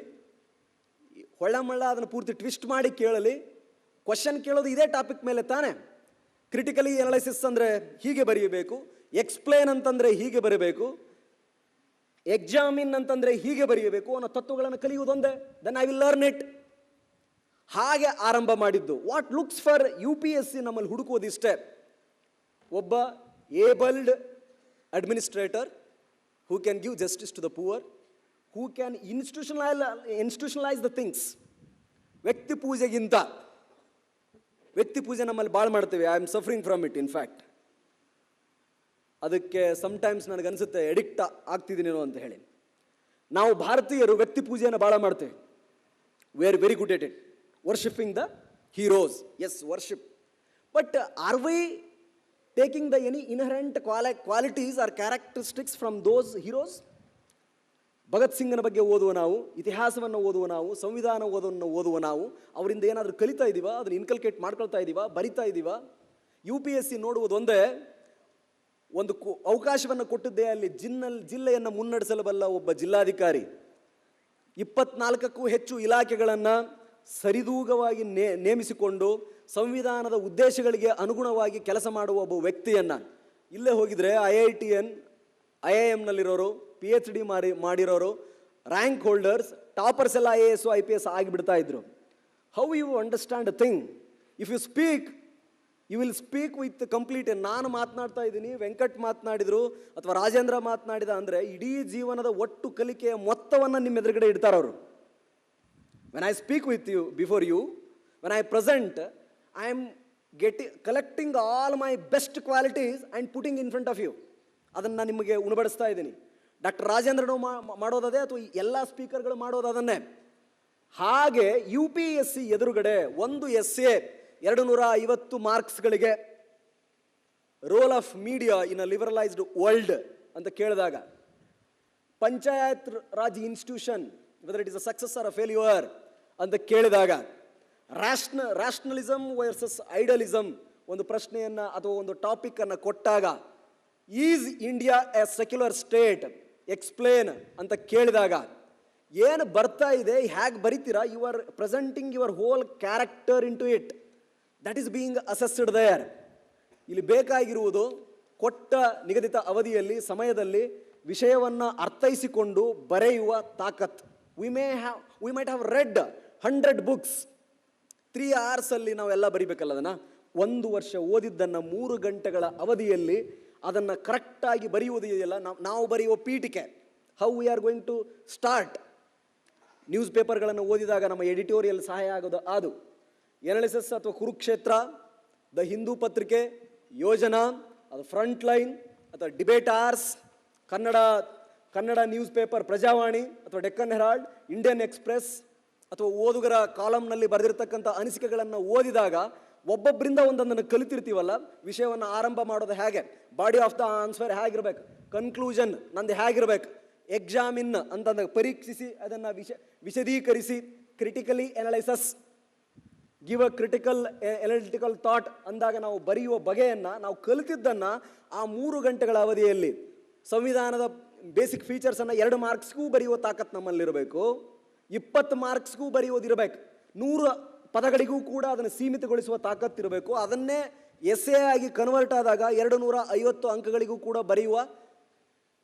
ಹೊಳ್ಳಮಳ್ಳ ಅದನ್ನು ಪೂರ್ತಿ ಟ್ವಿಸ್ಟ್ ಮಾಡಿ ಕೇಳಲಿ, ಕ್ವಶನ್ ಕೇಳೋದು ಇದೇ ಟಾಪಿಕ್ ಮೇಲೆ ತಾನೇ. ಕ್ರಿಟಿಕಲಿ ಅನಾಲಿಸಿಸ್ ಅಂದರೆ ಹೀಗೆ ಬರೆಯಬೇಕು, ಎಕ್ಸ್ಪ್ಲೇನ್ ಅಂತಂದರೆ ಹೀಗೆ ಬರೀಬೇಕು, ಎಕ್ಸಾಮಿನ್ ಅಂತಂದರೆ ಹೀಗೆ ಬರೆಯಬೇಕು ಅನ್ನೋ ತತ್ವಗಳನ್ನು ಕಲಿಯುವುದೊಂದೇ. Then I will learn it. ಹಾಗೆ ಆರಂಭ ಮಾಡಿದ್ದು. ವಾಟ್ ಲುಕ್ಸ್ ಫಾರ್ UPSC ನಮ್ಮಲ್ಲಿ ಹುಡುಕೋದಿಷ್ಟೇ, ಒಬ್ಬ abled administrator who can give justice to the poor, who can institutionalise the things. ವ್ಯಕ್ತಿ ಪೂಜೆಗಿಂತ, ವ್ಯಕ್ತಿ ಪೂಜೆ ನಮ್ಮಲ್ಲಿ ಭಾಳ ಮಾಡ್ತೇವೆ. I am suffering from it. In fact ಅದಕ್ಕೆ ಸಮ್ಟೈಮ್ಸ್ ನನಗನ್ಸುತ್ತೆ ಎಡಿಕ್ಟ್ ಆಗ್ತಿದ್ದೀನೇನೋ ಅಂತ ಹೇಳಿ. ನಾವು ಭಾರತೀಯರು ವ್ಯಕ್ತಿ ಪೂಜೆಯನ್ನು ಭಾಳ ಮಾಡ್ತೇವೆ. We are very good at it. Worshipping the heroes, yes, worship. But are we taking the any inherent qualities or characteristics from those heroes? Bhagat ಸಿಂಗನ ಬಗ್ಗೆ ಓದುವ ನಾವು, ಇತಿಹಾಸವನ್ನು ಓದುವ ನಾವು, ಸಂವಿಧಾನ ಓದುವ ನಾವು, ಅವರಿಂದ ಏನಾದರೂ ಕಲಿತಾ ಇದ್ದೀವಾ? ಅದನ್ನು ಇನ್ಕಲ್ಕೇಟ್ ಮಾಡ್ಕೊಳ್ತಾ ಇದ್ದೀವಾ? ಬರಿತಾ ಇದ್ದೀವಾ? UPSC ನೋಡುವುದೊಂದೇ, ಒಂದು ಅವಕಾಶವನ್ನು ಕೊಟ್ಟಿದ್ದೇ ಅಲ್ಲಿ ಜಿಲ್ಲೆಯನ್ನು ಮುನ್ನಡೆಸಲಬಲ್ಲ ಒಬ್ಬ ಜಿಲ್ಲಾಧಿಕಾರಿ, 24ಕ್ಕೂ ಹೆಚ್ಚು ಇಲಾಖೆಗಳನ್ನು ಸರಿದೂಗವಾಗಿ ನೇಮಿಸಿಕೊಂಡು ಸಂವಿಧಾನದ ಉದ್ದೇಶಗಳಿಗೆ ಅನುಗುಣವಾಗಿ ಕೆಲಸ ಮಾಡುವ ಒಬ್ಬ ವ್ಯಕ್ತಿಯನ್ನು. ಇಲ್ಲೇ ಹೋಗಿದ್ರೆ IIMನಲ್ಲಿರೋರು, PhD ಮಾಡಿರೋರು, ರ್ಯಾಂಕ್ ಹೋಲ್ಡರ್ಸ್, ಟಾಪರ್ಸ್ ಎಲ್ಲ IAS IPS ಆಗಿಬಿಡ್ತಾ ಇದ್ರು. How you understand a thing? If you speak, you will speak with complete. ನಾನು ಮಾತನಾಡ್ತಾ ಇದ್ದೀನಿ, ವೆಂಕಟ್ ಮಾತನಾಡಿದ್ರು ಅಥವಾ ರಾಜೇಂದ್ರ ಮಾತನಾಡಿದ ಅಂದರೆ ಇಡೀ ಜೀವನದ ಒಟ್ಟು ಕಲಿಕೆಯ ಮೊತ್ತವನ್ನು ನಿಮ್ಮ ಎದುರುಗಡೆ ಇಡ್ತಾರವರು. When I speak with you, before you, when I present, I am collecting all my best qualities and putting in front of you. ಅದನ್ನು ನಿಮಗೆ ಉಣಬಡಿಸ್ತಾ ಇದ್ದೀನಿ. ಡಾಕ್ಟರ್ ರಾಜೇಂದ್ರನು ಮಾಡೋದದೇ ಅಥವಾ ಎಲ್ಲ ಸ್ಪೀಕರ್ಗಳು ಮಾಡೋದನ್ನೇ. ಹಾಗೆ UPSC ಎದುರುಗಡೆ ಒಂದು essay 250 ಮಾರ್ಕ್ಸ್ಗಳಿಗೆ role of media in a liberalised world ಅಂತ ಕೇಳಿದಾಗ, panchayat raj institution whether it is a success or a failure ಅಂತ ಕೇಳಿದಾಗ, ರ್ಯಾಷನಲಿಸಮ್ ವರ್ಸಸ್ ಐಡಲಿಸಮ್ ಒಂದು ಪ್ರಶ್ನೆಯನ್ನು ಅಥವಾ ಒಂದು ಟಾಪಿಕನ್ನು ಕೊಟ್ಟಾಗ, is India a secular state, explain ಅಂತ ಕೇಳಿದಾಗ, ಏನು ಬರ್ತಾ ಇದೆ, ಹೇಗೆ ಬರಿತೀರಾ, you are presenting your whole character into it. That is being assessed there. ಇಲ್ಲಿ ಬೇಕಾಗಿರುವುದು ಕೊಟ್ಟ ನಿಗದಿತ ಅವಧಿಯಲ್ಲಿ, ಸಮಯದಲ್ಲಿ ವಿಷಯವನ್ನು ಅರ್ಥೈಸಿಕೊಂಡು ಬರೆಯುವ ತಾಕತ್. We might have read 100 books. 3 hours ಅಲ್ಲಿ ನಾವೆಲ್ಲ ಬರಿಬೇಕಲ್ಲ ಅದನ್ನು. 1 ವರ್ಷ ಓದಿದ್ದನ್ನು 3 ಗಂಟೆಗಳ ಅವಧಿಯಲ್ಲಿ ಅದನ್ನು ಕರೆಕ್ಟಾಗಿ ಬರೆಯುವುದು ಇದೆಯಲ್ಲ, ನಾವು ಬರೆಯುವ ಪೀಠಿಕೆ. How we are going to start. News ಪೇಪರ್ಗಳನ್ನು ಓದಿದಾಗ ನಮ್ಮ ಎಡಿಟೋರಿಯಲ್ ಸಹಾಯ ಆಗೋದು ಅದು. ಎನಾಲಿಸಿಸ್ ಅಥವಾ ಕುರುಕ್ಷೇತ್ರ, ದ ಹಿಂದೂ ಪತ್ರಿಕೆ, ಯೋಜನಾ, ಅದು ಫ್ರಂಟ್ ಲೈನ್ ಅಥವಾ ಡಿಬೇಟ್ ಆರ್ಸ್, ಕನ್ನಡ ನ್ಯೂಸ್ ಪೇಪರ್ ಪ್ರಜಾವಾಣಿ ಅಥವಾ ಡೆಕ್ಕನ್ ಹೆರಾಲ್ಡ್, ಇಂಡಿಯನ್ ಎಕ್ಸ್ಪ್ರೆಸ್ ಅಥವಾ ಓದುಗರ ಕಾಲಮ್ನಲ್ಲಿ ಬರೆದಿರ್ತಕ್ಕಂಥ ಅನಿಸಿಕೆಗಳನ್ನು ಓದಿದಾಗ ಒಬ್ಬೊಬ್ಬರಿಂದ ಒಂದೊಂದನ್ನು ಕಲಿತಿರ್ತೀವಲ್ಲ. ವಿಷಯವನ್ನು ಆರಂಭ ಮಾಡೋದು ಹೇಗೆ, ಬಾಡಿ ಆಫ್ ದ ಆನ್ಸರ್ ಹೇಗಿರ್ಬೇಕು, ಕನ್ಕ್ಲೂಷನ್ ನಂದು ಹೇಗಿರ್ಬೇಕು, ಎಕ್ಸಾಮಿನ್ ಅಂತಂದಾಗ ಪರೀಕ್ಷಿಸಿ ಅದನ್ನು ವಿಶದೀಕರಿಸಿ, critically analyses, give a critical analytical thought ಅಂದಾಗ ನಾವು ಬರೆಯುವ ಬಗೆಯನ್ನು, ನಾವು ಕಲಿತಿದ್ದನ್ನು ಆ 3 ಗಂಟೆಗಳ ಅವಧಿಯಲ್ಲಿ ಸಂವಿಧಾನದ ಬೇಸಿಕ್ ಫೀಚರ್ಸನ್ನು 2 ಮಾರ್ಕ್ಸ್ಗೂ ಬರೆಯುವ ತಾಕತ್ ನಮ್ಮಲ್ಲಿರಬೇಕು. 20 ಮಾರ್ಕ್ಸ್ಗೂ ಬರೆಯೋದಿರಬೇಕು. 100 ಪದಗಳಿಗೂ ಕೂಡ ಅದನ್ನು ಸೀಮಿತಗೊಳಿಸುವ ತಾಕತ್ತಿರಬೇಕು. ಅದನ್ನೇ ಎಸ್ಸೆ ಆಗಿ ಕನ್ವರ್ಟ್ ಆದಾಗ 250 ಅಂಕಗಳಿಗೂ ಕೂಡ ಬರೆಯುವ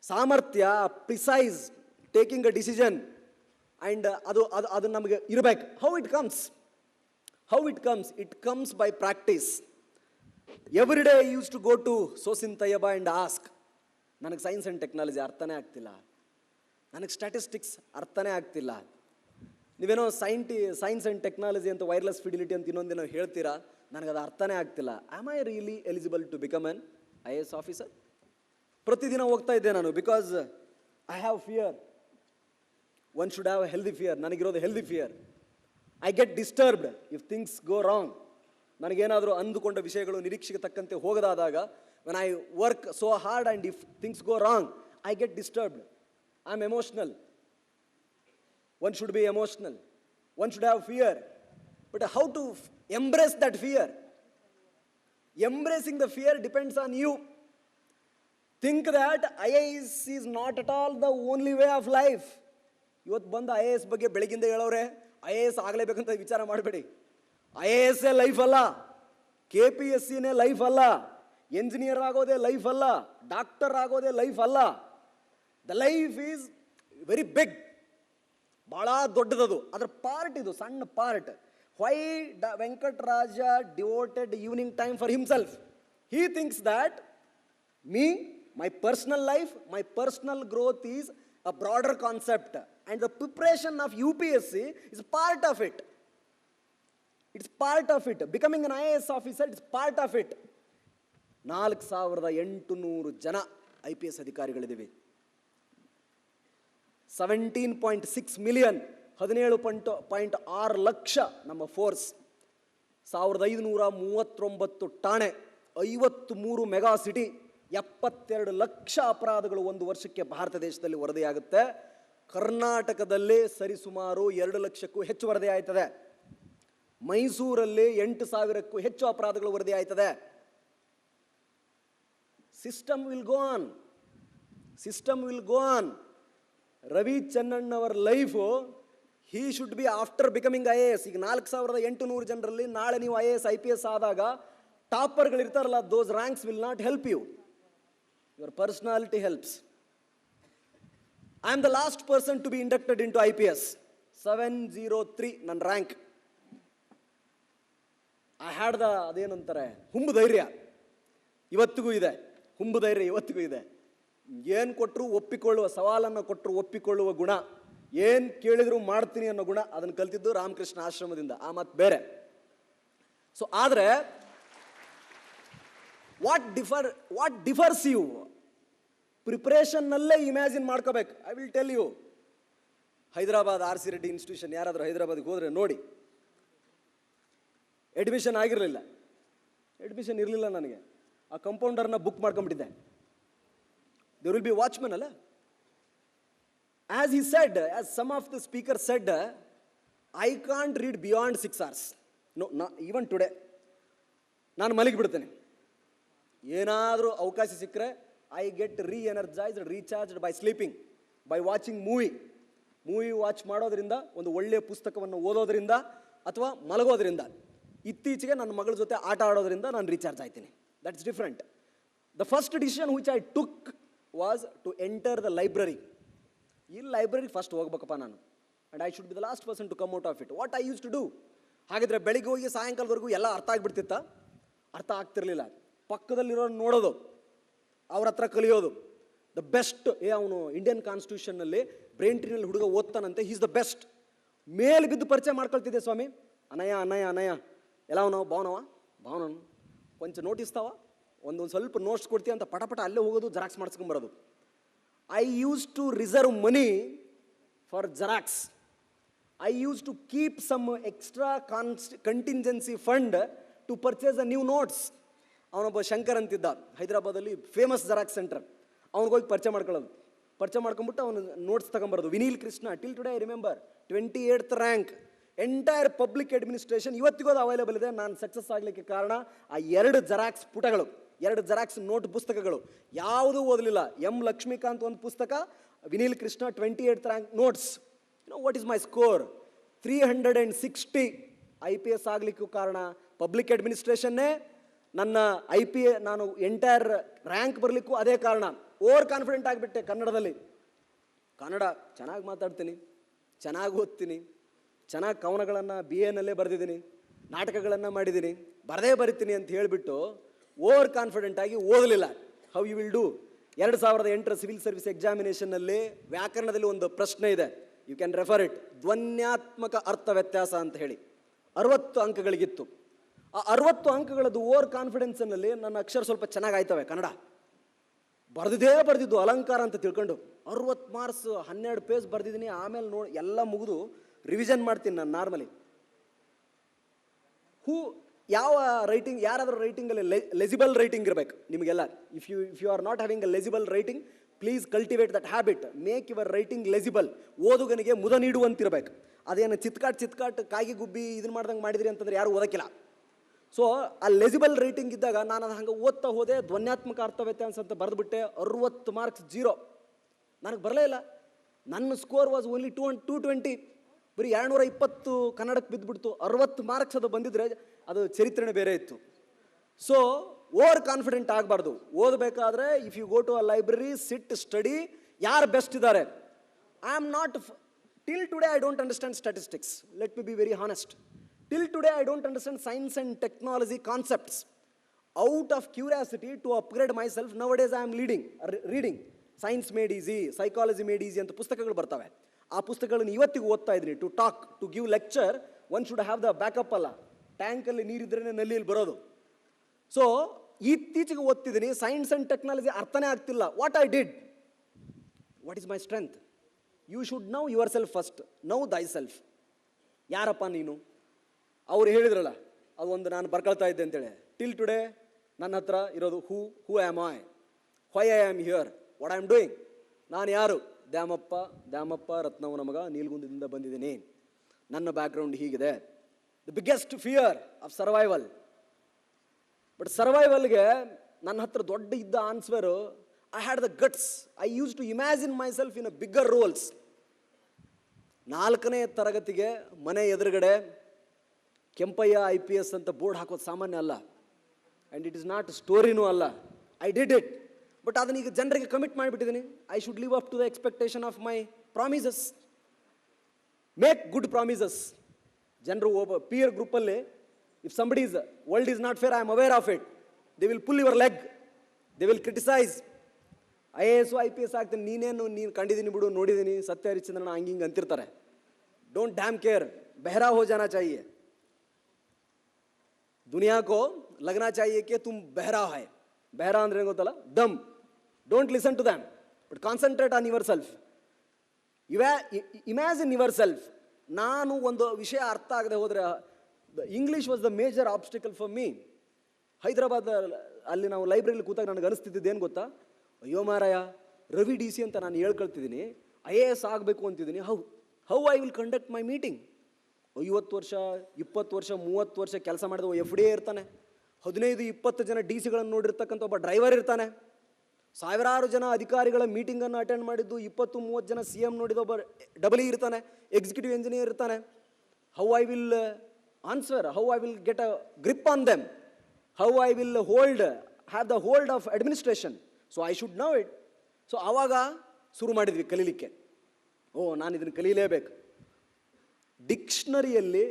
ಸಾಮರ್ಥ್ಯ, precise, taking a decision and ಅದು ನಮಗೆ ಇರಬೇಕು. How it comes? It comes by practice. Every day I use to go to Sosin Tayyaba and ask, ನನಗೆ ಸೈನ್ಸ್ ಆ್ಯಂಡ್ ಟೆಕ್ನಾಲಜಿ ಅರ್ಥನೇ ಆಗ್ತಿಲ್ಲ, ನನಗೆ ಸ್ಟ್ಯಾಟಿಸ್ಟಿಕ್ಸ್ ಅರ್ಥನೇ ಆಗ್ತಿಲ್ಲ. ನೀವೇನೋ ಸೈನ್ಸ್ ಆ್ಯಂಡ್ ಟೆಕ್ನಾಲಜಿ ಅಂತ ವೈರ್ಲೆಸ್ ಫಿಡಿಲಿಟಿ ಅಂತ ಇನ್ನೊಂದೇನೋ ಹೇಳ್ತೀರಾ, ನನಗದು ಅರ್ಥನೇ ಆಗ್ತಿಲ್ಲ. Am I really eligible to become an IAS officer? ಪ್ರತಿದಿನ ಹೋಗ್ತಾ ಇದ್ದೆ ನಾನು, because I have fear. One should have healthy fear. ನನಗಿರೋದು healthy fear. I get disturbed if things go wrong. ನನಗೇನಾದರೂ ಅಂದುಕೊಂಡ ವಿಷಯಗಳು ನಿರೀಕ್ಷೆಗೆ ತಕ್ಕಂತೆ ಹೋಗದಾದಾಗ, when I work so hard and if things go wrong, I get disturbed. I am emotional. One should be emotional. One should have fear. But how to embrace that fear? Embracing the fear depends on you. Think that IAS is not at all the only way of life. ಇವತ್ತು ಬಂದು IAS ಬಗ್ಗೆ ಬೆಳಗಿಂದ ಹೇಳೋರೆ IAS ಆಗಲೇಬೇಕಂತ ವಿಚಾರ ಮಾಡಬೇಡಿ. IAS life ಅಲ್ಲ, KPSCನೇ life ಅಲ್ಲ, engineer ಆಗೋದೇ ಲೈಫ್ ಅಲ್ಲ, ಡಾಕ್ಟರ್ ಆಗೋದೇ ಲೈಫ್ ಅಲ್ಲ. The life is very big. ಭಾಳ ದೊಡ್ಡದದು. ಅದರ ಪಾರ್ಟ್ ಇದು, ಸಣ್ಣ part. Why Venkataraja devoted evening time for himself? He thinks that my personal life, my personal growth is a broader concept, and the preparation of UPSC is part of it. It's part of it. Becoming an IAS officer, it's part of it. 4800 ಜನ IPS ಅಧಿಕಾರಿಗಳಿದ್ದೀವಿ. 17.6 million, 17.6 lakh ನಮ್ಮ force. 1539 ಠಾಣೆ, 53 mega city, 72 lakh ಅಪರಾಧಗಳು ಒಂದು ವರ್ಷಕ್ಕೆ ಭಾರತ ದೇಶದಲ್ಲಿ ವರದಿಯಾಗುತ್ತೆ. ಕರ್ನಾಟಕದಲ್ಲಿ ಸರಿಸುಮಾರು 2 ಲಕ್ಷಕ್ಕೂ ಹೆಚ್ಚು ವರದಿ ಆಯ್ತದೆ. ಮೈಸೂರಲ್ಲಿ 8,000ಕ್ಕೂ ಹೆಚ್ಚು ಅಪರಾಧಗಳು ವರದಿ ಆಯ್ತದೆ. System will go on. Ravi Channannavar life, he should be after becoming IAS. ಈಗ 4,800 ಜನರಲ್ಲಿ ನಾಳೆ ನೀವು IAS IPS ಆದಾಗ ಟಾಪರ್ಗಳಿರ್ತಾರಲ್ಲ, those ranks will not help you. Your personality helps. I am the last person to be inducted into IPS. 703 ನನ್ನ rank. I had the ಅದೇನಂತಾರೆ ಹುಂಬು ಧೈರ್ಯ, ಇವತ್ತಿಗೂ ಇದೆ. ಹುಂಬು ಧೈರ್ಯ ಇವತ್ತಿಗೂ ಇದೆ. ಏನು ಕೊಟ್ಟರು ಒಪ್ಪಿಕೊಳ್ಳುವ, ಸವಾಲನ್ನು ಕೊಟ್ಟರು ಒಪ್ಪಿಕೊಳ್ಳುವ ಗುಣ, ಏನು ಕೇಳಿದ್ರು ಮಾಡ್ತೀನಿ ಅನ್ನೋ ಗುಣ, ಅದನ್ನು ಕಲ್ತಿದ್ದು ರಾಮಕೃಷ್ಣ ಆಶ್ರಮದಿಂದ. ಆ ಮಾತು ಬೇರೆ. ಸೊ ಆದರೆ ವಾಟ್ ಡಿಫರ್ಸ್ ಯು? ಪ್ರಿಪ್ರೇಷನ್ನಲ್ಲೇ ಇಮ್ಯಾಜಿನ್ ಮಾಡ್ಕೋಬೇಕು. I will tell you. Hyderabad RC Reddy institution, ಯಾರಾದರೂ ಹೈದರಾಬಾದ್ಗೆ ಹೋದರೆ ನೋಡಿ. ಅಡ್ಮಿಷನ್ ಆಗಿರಲಿಲ್ಲ, ಅಡ್ಮಿಷನ್ ಇರಲಿಲ್ಲ ನನಗೆ. ಆ ಕಂಪೌಂಡರ್ನ book ಮಾಡ್ಕೊಂಡ್ಬಿಟ್ಟಿದ್ದೆ. There will be a watchman, ಅಲ್ಲ? As he said, as some of the speakers said, I can't read beyond 6 hours. No, even today. ನಾನು ಮಲಗಿಬಿಡ್ತೇನೆ. ಏನಾದರೂ ಅವಕಾಶ ಸಿಕ್ಕರೆ I get reenergised, recharged by sleeping, by watching movie watch ಮಾಡೋದ್ರಿಂದ, ಒಂದು ಒಳ್ಳೆಯ ಪುಸ್ತಕವನ್ನು ಓದೋದ್ರಿಂದ ಅಥವಾ ಮಲಗೋದ್ರಿಂದ. ಇತ್ತೀಚೆಗೆ ನನ್ನ ಮಗಳ ಜೊತೆ ಆಟ ಆಡೋದ್ರಿಂದ ನಾನು ರೀಚಾರ್ಜ್ ಆಯ್ತೀನಿ. That's different. The first decision which I took was to enter the library. ಈ ಲೈಬ್ರರಿ ಫಸ್ಟ್ ಹೋಗ್ಬೇಕಪ್ಪ ನಾನು, and I should be the last person to come out of it. What I use to do? ಹಾಗಿದ್ರೆ ಬೆಳಿಗ್ಗೆ ಹೋಗಿ ಸಾಯಂಕಾಲದವರೆಗೂ ಎಲ್ಲ ಅರ್ಥ ಆಗಿಬಿಡ್ತಿತ್ತ? ಅರ್ಥ ಆಗ್ತಿರ್ಲಿಲ್ಲ. ಪಕ್ಕದಲ್ಲಿರೋ ನೋಡೋದು, ಅವ್ರ ಹತ್ರ ಕಲಿಯೋದು. ದ ಬೆಸ್ಟ್, ಅವನು ಇಂಡಿಯನ್ ಕಾನ್ಸ್ಟಿಟ್ಯೂಷನ್ನಲ್ಲಿ ಬ್ರೈನ್ ಟ್ರೀನಲ್ಲಿ ಹುಡುಗ ಓದ್ತಾನಂತೆ, ಹೀಸ್ ದ ಬೆಸ್ಟ್. ಮೇಲೆ ಬಿದ್ದು ಪರಿಚಯ ಮಾಡ್ಕೊಳ್ತಿದ್ದೆ ಸ್ವಾಮಿ. ಅನಯ್ಯ ಅನಯ್ಯ ಅನಯ್ಯ ಎಲ್ಲ ಅವನವ ಭಾವನವನು ಕೊಂಚ ನೋಟಿಸ್ತಾವ, ಒಂದೊಂದು ಸ್ವಲ್ಪ ನೋಟ್ಸ್ ಕೊಡ್ತೀಯ ಅಂತ ಪಟ ಅಲ್ಲೇ ಹೋಗೋದು, ಜೆರಾಕ್ಸ್ ಮಾಡಿಸ್ಕೊಂಬರೋದು. I use to reserve money for xerox. I use to keep some extra contingency fund to purchase a new notes. ಅವನೊಬ್ಬ ಶಂಕರ್ ಅಂತಿದ್ದ ಹೈದರಾಬಾದಲ್ಲಿ, ಫೇಮಸ್ ಜೆರಾಕ್ಸ್ ಸೆಂಟರ್. ಅವ್ನಿಗೋಗಿ ಪರಿಚಯ ಮಾಡ್ಕೊಳ್ಳೋದು. ಪರಿಚಯ ಮಾಡ್ಕೊಂಬಿಟ್ಟು ಅವನು ನೋಟ್ಸ್ ತಗೊಂಬರೋದು. Vineel Krishna, till today I remember, 28th rank entire public administration. ಇವತ್ತಿಗೂ ಅದು ಅವೈಲೇಬಲ್ ಇದೆ. ನಾನು ಸಕ್ಸಸ್ ಆಗಲಿಕ್ಕೆ ಕಾರಣ ಆ 2 ಜೆರಾಕ್ಸ್ ಪುಟಗಳು, 2 ಜೆರಾಕ್ಸ್ ನೋಟ್ ಪುಸ್ತಕಗಳು. ಯಾವುದೂ ಓದಲಿಲ್ಲ. ಎಂ ಲಕ್ಷ್ಮೀಕಾಂತ್ ಒಂದು ಪುಸ್ತಕ, Vineel Krishna 28th rank notes. What is my score? 360. IPS ಆಗಲಿಕ್ಕೂ ಕಾರಣ ಪಬ್ಲಿಕ್ ಅಡ್ಮಿನಿಸ್ಟ್ರೇಷನ್ನೇ. ನನ್ನ ನಾನು ಎಂಟೈರ್ ರ್ಯಾಂಕ್ ಬರಲಿಕ್ಕೂ ಅದೇ ಕಾರಣ. ಓವರ್ ಕಾನ್ಫಿಡೆಂಟ್ ಆಗಿಬಿಟ್ಟೆ ಕನ್ನಡದಲ್ಲಿ. ಕನ್ನಡ ಚೆನ್ನಾಗಿ ಮಾತಾಡ್ತೀನಿ, ಚೆನ್ನಾಗಿ ಓದ್ತೀನಿ, ಚೆನ್ನಾಗಿ ಕವನಗಳನ್ನು BA ಬರೆದಿದ್ದೀನಿ, ನಾಟಕಗಳನ್ನು ಮಾಡಿದ್ದೀನಿ, ಬರಿತೀನಿ ಅಂತ ಹೇಳಿಬಿಟ್ಟು ಓವರ್ ಕಾನ್ಫಿಡೆಂಟ್ ಆಗಿ ಓದಲಿಲ್ಲ. How you will do? 2008 civil service ಎಕ್ಸಾಮಿನೇಷನ್ನಲ್ಲಿ ವ್ಯಾಕರಣದಲ್ಲಿ ಒಂದು ಪ್ರಶ್ನೆ ಇದೆ, ಯು ಕ್ಯಾನ್ ರೆಫರ್ ಇಟ್. ಧ್ವನ್ಯಾತ್ಮಕ ಅರ್ಥ ವ್ಯತ್ಯಾಸ ಅಂತ ಹೇಳಿ 60 ಅಂಕಗಳಿಗಿತ್ತು. ಆ 60 ಅಂಕಗಳದ್ದು ಓವರ್ ಕಾನ್ಫಿಡೆನ್ಸ್ನಲ್ಲಿ ನನ್ನ ಅಕ್ಷರ ಸ್ವಲ್ಪ ಚೆನ್ನಾಗಿ ಆಯ್ತವೆ. ಕನ್ನಡ ಬರೆದಿದ್ದು ಅಲಂಕಾರ ಅಂತ ತಿಳ್ಕೊಂಡು 60 ಮಾರ್ಕ್ಸ್ 12 ಪೇಜ್ ಬರೆದಿದ್ದೀನಿ. ಆಮೇಲೆ ಎಲ್ಲ ಮುಗಿದು ರಿವಿಷನ್ ಮಾಡ್ತೀನಿ ನಾನು ನಾರ್ಮಲಿ. ಯಾವ ರೈಟಿಂಗ್, ಯಾರಾದರೂ ರೈಟಿಂಗಲ್ಲಿ ಲೆಸಿಬಲ್ ರೈಟಿಂಗ್ ಇರಬೇಕು ನಿಮಗೆಲ್ಲ. If you are not having a legible writing, please cultivate that habit. Make your writing legible. ಓದುಗನಿಗೆ ಮುದ ನೀಡುವಂತಿರಬೇಕು. ಅದೇನು ಚಿತ್ಕಾಟ್ ಕಾಗಿ ಗುಬ್ಬಿ ಇದನ್ನು ಮಾಡ್ದಂಗೆ ಮಾಡಿದ್ರಿ ಅಂತಂದ್ರೆ ಯಾರು ಓದಕ್ಕಿಲ್ಲ. ಸೊ ಆ ಲೆಸಿಬಲ್ ರೈಟಿಂಗ್ ಇದ್ದಾಗ ನಾನು ಅದು ಹಂಗೆ ಓದ್ತಾ ಹೋದೆ. ಧ್ವನ್ಯಾತ್ಮಕ ಅರ್ಥ ವ್ಯತ್ಯಾಸ ಅಂತ ಬರೆದುಬಿಟ್ಟೆ. 60 ಮಾರ್ಕ್ಸ್ 0. ನನಗೆ ಬರಲೇ ಇಲ್ಲ. ನನ್ನ ಸ್ಕೋರ್ ವಾಸ್ ಓನ್ಲಿ 220. ಬರೀ 220 ಕನ್ನಡಕ್ಕೆ ಬಿದ್ದುಬಿಡ್ತು. 60 ಮಾರ್ಕ್ಸ್ ಅದು ಬಂದಿದ್ರೆ ಅದು ಚರಿತ್ರೆನೇ ಬೇರೆ ಇತ್ತು. ಸೊ ಓವರ್ ಕಾನ್ಫಿಡೆಂಟ್ ಆಗಬಾರ್ದು. ಓದಬೇಕಾದ್ರೆ if you go to a library, sit, study. ಯಾರು ಬೆಸ್ಟ್ ಇದ್ದಾರೆ? I am not, till today I don't understand statistics. Let me be very honest. Till today, I don't understand science and technology concepts. Out of curiosity to upgrade myself, nowadays I am reading Science Made Easy, Psychology Made Easy ಅಂತ ಪುಸ್ತಕಗಳು ಬರ್ತವೆ. ಆ ಪುಸ್ತಕಗಳನ್ನು ಇವತ್ತಿಗೂ ಓದ್ತಾ ಇದ್ದೀನಿ. To talk, to give lecture, one should have the backup. ಅಲ್ಲ, ಟ್ಯಾಂಕಲ್ಲಿ ನೀರಿದ್ರೇ ನಲ್ಲಿಯಲ್ಲಿ ಬರೋದು. ಸೊ ಇತ್ತೀಚೆಗೆ ಓದ್ತಿದ್ದೀನಿ. ಸೈನ್ಸ್ ಆ್ಯಂಡ್ ಟೆಕ್ನಾಲಜಿ ಅರ್ಥನೇ ಆಗ್ತಿಲ್ಲ. What I did? What is my strength? You should know yourself first. Know thyself. ಯಾರಪ್ಪ ನೀನು? ಅವ್ರು ಹೇಳಿದ್ರಲ್ಲ, ಅದು ಒಂದು ನಾನು ಬರ್ಕೊಳ್ತಾ ಇದ್ದೆ ಅಂತೇಳಿ. ಟಿಲ್ ಟುಡೇ ನನ್ನ ಹತ್ರ ಇರೋದು ಹೂ am I, why I am here, what I am doing. ನಾನು ಯಾರು? ದ್ಯಾಮಪ್ಪ ರತ್ನವನ ಮಗ, ನೀಲ್ಗುಂದದಿಂದ ಬಂದಿದ್ದೀನಿ. ನನ್ನ ಬ್ಯಾಕ್ಗ್ರೌಂಡ್ ಹೀಗಿದೆ. The biggest fear of survival. But ಸರ್ವೈವಲ್ಗೆ ನನ್ನ ಹತ್ರ ದೊಡ್ಡ ಇದ್ದ answer, I had the guts. I use to imagine myself in a bigger roles. 4ನೇ ತರಗತಿಗೆ ಮನೆ ಎದುರುಗಡೆ ಕೆಂಪಯ್ಯ IPS ಅಂತ ಬೋರ್ಡ್ ಹಾಕೋದು ಸಾಮಾನ್ಯ ಅಲ್ಲ. ಆ್ಯಂಡ್ ಇಟ್ ಇಸ್ ನಾಟ್ ಸ್ಟೋರಿನೂ ಅಲ್ಲ. I did it. ಬಟ್ ಅದನ್ನ ಈಗ ಜನರಿಗೆ ಕಮಿಟ್ ಮಾಡಿಬಿಟ್ಟಿದ್ದೀನಿ. I should live up to the expectation of my promises. Make good promises. ಜನರು ಒಬ್ಬ ಪೀರ್ ಗ್ರೂಪಲ್ಲಿ, if somebody is world is not fair, I am aware of it, they will pull your leg, they will criticise. IAS IPS ಆಗ್ತೀನಿ, ನೀನು ಕಂಡಿದ್ದೀನಿ ಬಿಡು, ನೋಡಿದ್ದೀನಿ, ಸತ್ಯ ಹರಿಶ್ಚಂದ್ರನ ಹಂಗಿಂಗೆ ಅಂತಿರ್ತಾರೆ. Don't dam care, Behera ಹೋ ಜಾನಾ ಚಾಹಿಯೆ. दुनिया को लगना चाहिए कि तुम बहरा है. बहरा ಅಂದ್ರೆ ಏನು ಗೊತ್ತಲ್ಲ? ಡಮ್. Don't listen to them, but concentrate on yourself. Imagine yourself. ನಾನು ಒಂದು ವಿಷಯ ಅರ್ಥ ಆಗದೆ ಹೋದರೆ, English was the major obstacle for me. Hyderabad ಅಲ್ಲಿ ನಾವು ಲೈಬ್ರರಿಲಿ ಕೂತಾಗ ನನಗೆ ಅನಿಸ್ತಿದ್ದು ಏನು ಗೊತ್ತಾ? ಅಯ್ಯೋ ಮಾರಾಯ, ರವಿ DC ಅಂತ ನಾನು ಹೇಳ್ಕೊಳ್ತಿದ್ದೀನಿ, IAS ಆಗಬೇಕು ಅಂತಿದ್ದೀನಿ. How I will conduct my meeting? 50 ವರ್ಷ 20 ವರ್ಷ 30 ವರ್ಷ ಕೆಲಸ ಮಾಡಿದ FDA ಇರ್ತಾನೆ. 15-20 ಜನ DC ನೋಡಿರ್ತಕ್ಕಂಥ ಒಬ್ಬ ಡ್ರೈವರ್ ಇರ್ತಾನೆ. ಸಾವಿರಾರು ಜನ ಅಧಿಕಾರಿಗಳ ಮೀಟಿಂಗನ್ನು ಅಟೆಂಡ್ ಮಾಡಿದ್ದು 20-30 ಜನ CM ನೋಡಿದ ಒಬ್ಬ ಡಬಲ್ ಇರ್ತಾನೆ, ಎಕ್ಸಿಕ್ಯೂಟಿವ್ ಇಂಜಿನಿಯರ್ ಇರ್ತಾನೆ. How I will answer? How I will get a grip on them? How I will have the hold of administration? So I should know it. So ಆವಾಗ ಶುರು ಮಾಡಿದ್ವಿ ಕಲೀಲಿಕ್ಕೆ. ನಾನು ಇದನ್ನು ಕಲೀಲೇಬೇಕು. ಡಿಕ್ಷನರಿಯಲ್ಲಿ,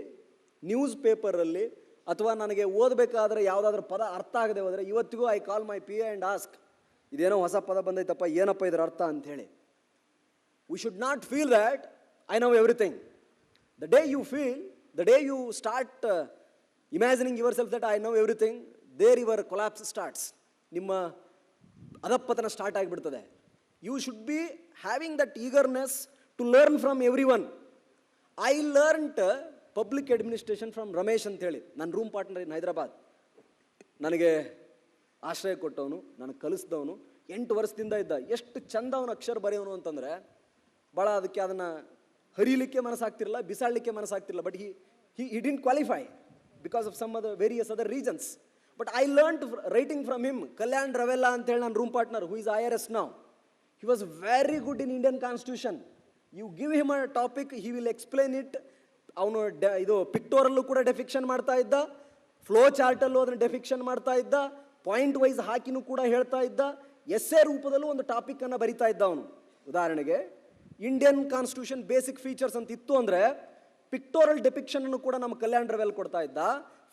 ನ್ಯೂಸ್ ಪೇಪರಲ್ಲಿ, ಅಥವಾ ನನಗೆ ಓದಬೇಕಾದ್ರೆ ಯಾವುದಾದ್ರೂ ಪದ ಅರ್ಥ ಆಗದೆ ಹೋದರೆ ಇವತ್ತಿಗೂ I call my P A and ask, ಇದೇನೋ ಹೊಸ ಪದ ಬಂದೈತಪ್ಪ, ಏನಪ್ಪ ಇದರ ಅರ್ಥ ಅಂಥೇಳಿ. We should not feel that I know everything. The day you feel, the day you start imagining yourself that I know everything, there your collapse starts. ನಿಮ್ಮ ಅಧಪ್ಪತನ ಸ್ಟಾರ್ಟ್ ಆಗಿಬಿಡ್ತದೆ. You should be having that eagerness to learn from everyone. I learnt public administration from Ramesh ಅಂತೇಳಿ, ನನ್ನ room partner ಇನ್ ಹೈದರಾಬಾದ್. ನನಗೆ ಆಶ್ರಯ ಕೊಟ್ಟವನು, ನನಗೆ ಕಲಿಸಿದವನು, 8 ವರ್ಷದಿಂದ ಇದ್ದ. ಎಷ್ಟು ಚಂದ ಅವನು ಅಕ್ಷರ ಬರೆಯೋನು ಅಂತಂದರೆ ಭಾಳ ಅದಕ್ಕೆ ಅದನ್ನು ಹರಿಲಿಕ್ಕೆ ಮನಸ್ಸಾಗ್ತಿರಲ್ಲ, ಬಿಸಾಡಲಿಕ್ಕೆ ಮನಸ್ಸಾಗ್ತಿರಲ್ಲ. But he didn't qualify because of some other various other reasons. But I learnt writing from him. Kalyan Ravella ಅಂತೇಳಿ ನನ್ನ room partner, who is IRS now. He was very good in Indian constitution. You give him a topic, he will explain it. ಅವನು ಇದು ಪಿಕ್ಟೋರಲ್ಲೂ ಕೂಡ ಡೆಫಿಕ್ಷನ್ ಮಾಡ್ತಾ ಇದ್ದ, flow ಚಾರ್ಟಲ್ಲೂ ಅದನ್ನು ಡೆಫಿಕ್ಷನ್ ಮಾಡ್ತಾ ಇದ್ದ, ಪಾಯಿಂಟ್ ವೈಸ್ ಹಾಕಿನೂ ಕೂಡ ಹೇಳ್ತಾ ಇದ್ದ, ಎಸ್ಸೆ ರೂಪದಲ್ಲೂ ಒಂದು ಟಾಪಿಕನ್ನು ಬರಿತಾ ಇದ್ದ ಅವನು. ಉದಾಹರಣೆಗೆ ಇಂಡಿಯನ್ ಕಾನ್ಸ್ಟಿಟ್ಯೂಷನ್ ಬೇಸಿಕ್ ಫೀಚರ್ಸ್ ಅಂತ ಇತ್ತು ಅಂದರೆ ಪಿಕ್ಟೋರಲ್ ಡೆಪಿಕ್ಷನ್ ಅನ್ನು ಕೂಡ ನಮ್ಮ ಕಲ್ಯಾಣ್ ರವೆಲ್ ಕೊಡ್ತಾ ಇದ್ದ,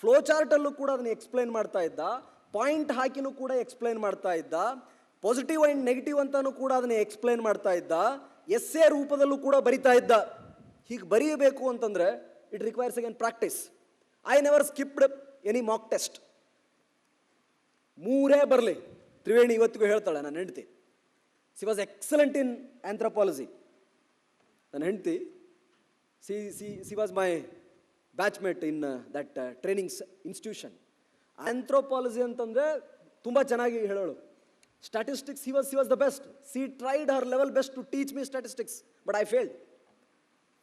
ಫ್ಲೋ ಚಾರ್ಟಲ್ಲೂ ಕೂಡ ಅದನ್ನು ಎಕ್ಸ್ಪ್ಲೈನ್ ಮಾಡ್ತಾ ಇದ್ದ, ಪಾಯಿಂಟ್ ಹಾಕಿನೂ ಕೂಡ ಎಕ್ಸ್ಪ್ಲೈನ್ ಮಾಡ್ತಾ ಇದ್ದ, ಪಾಸಿಟಿವ್ ಆ್ಯಂಡ್ ನೆಗೆಟಿವ್ ಅಂತಾನೂ ಕೂಡ ಅದನ್ನು ಎಕ್ಸ್ಪ್ಲೈನ್ ಮಾಡ್ತಾ ಇದ್ದ, ಎಸ್ಸೆ ರೂಪದಲ್ಲೂ ಕೂಡ ಬರಿತಾ ಇದ್ದ. ಹೀಗೆ ಬರೆಯಬೇಕು ಅಂತಂದರೆ it requires again practice. I never skipped any mock test. 3 ಬರಲಿ, ತ್ರಿವೇಣಿ ಇವತ್ತಿಗೂ ಹೇಳ್ತಾಳೆ, ನನ್ನ ಹೆಂಡ್ತಿ. She was excellent in anthropology. ನನ್ನ ಹೆಂಡ್ತಿ she was my batchmate in that trainings institution. Anthropology ಅಂತಂದರೆ ತುಂಬ ಚೆನ್ನಾಗಿ ಹೇಳೋಳು. Statistics he was the best. She tried her level best to teach me statistics, but I failed.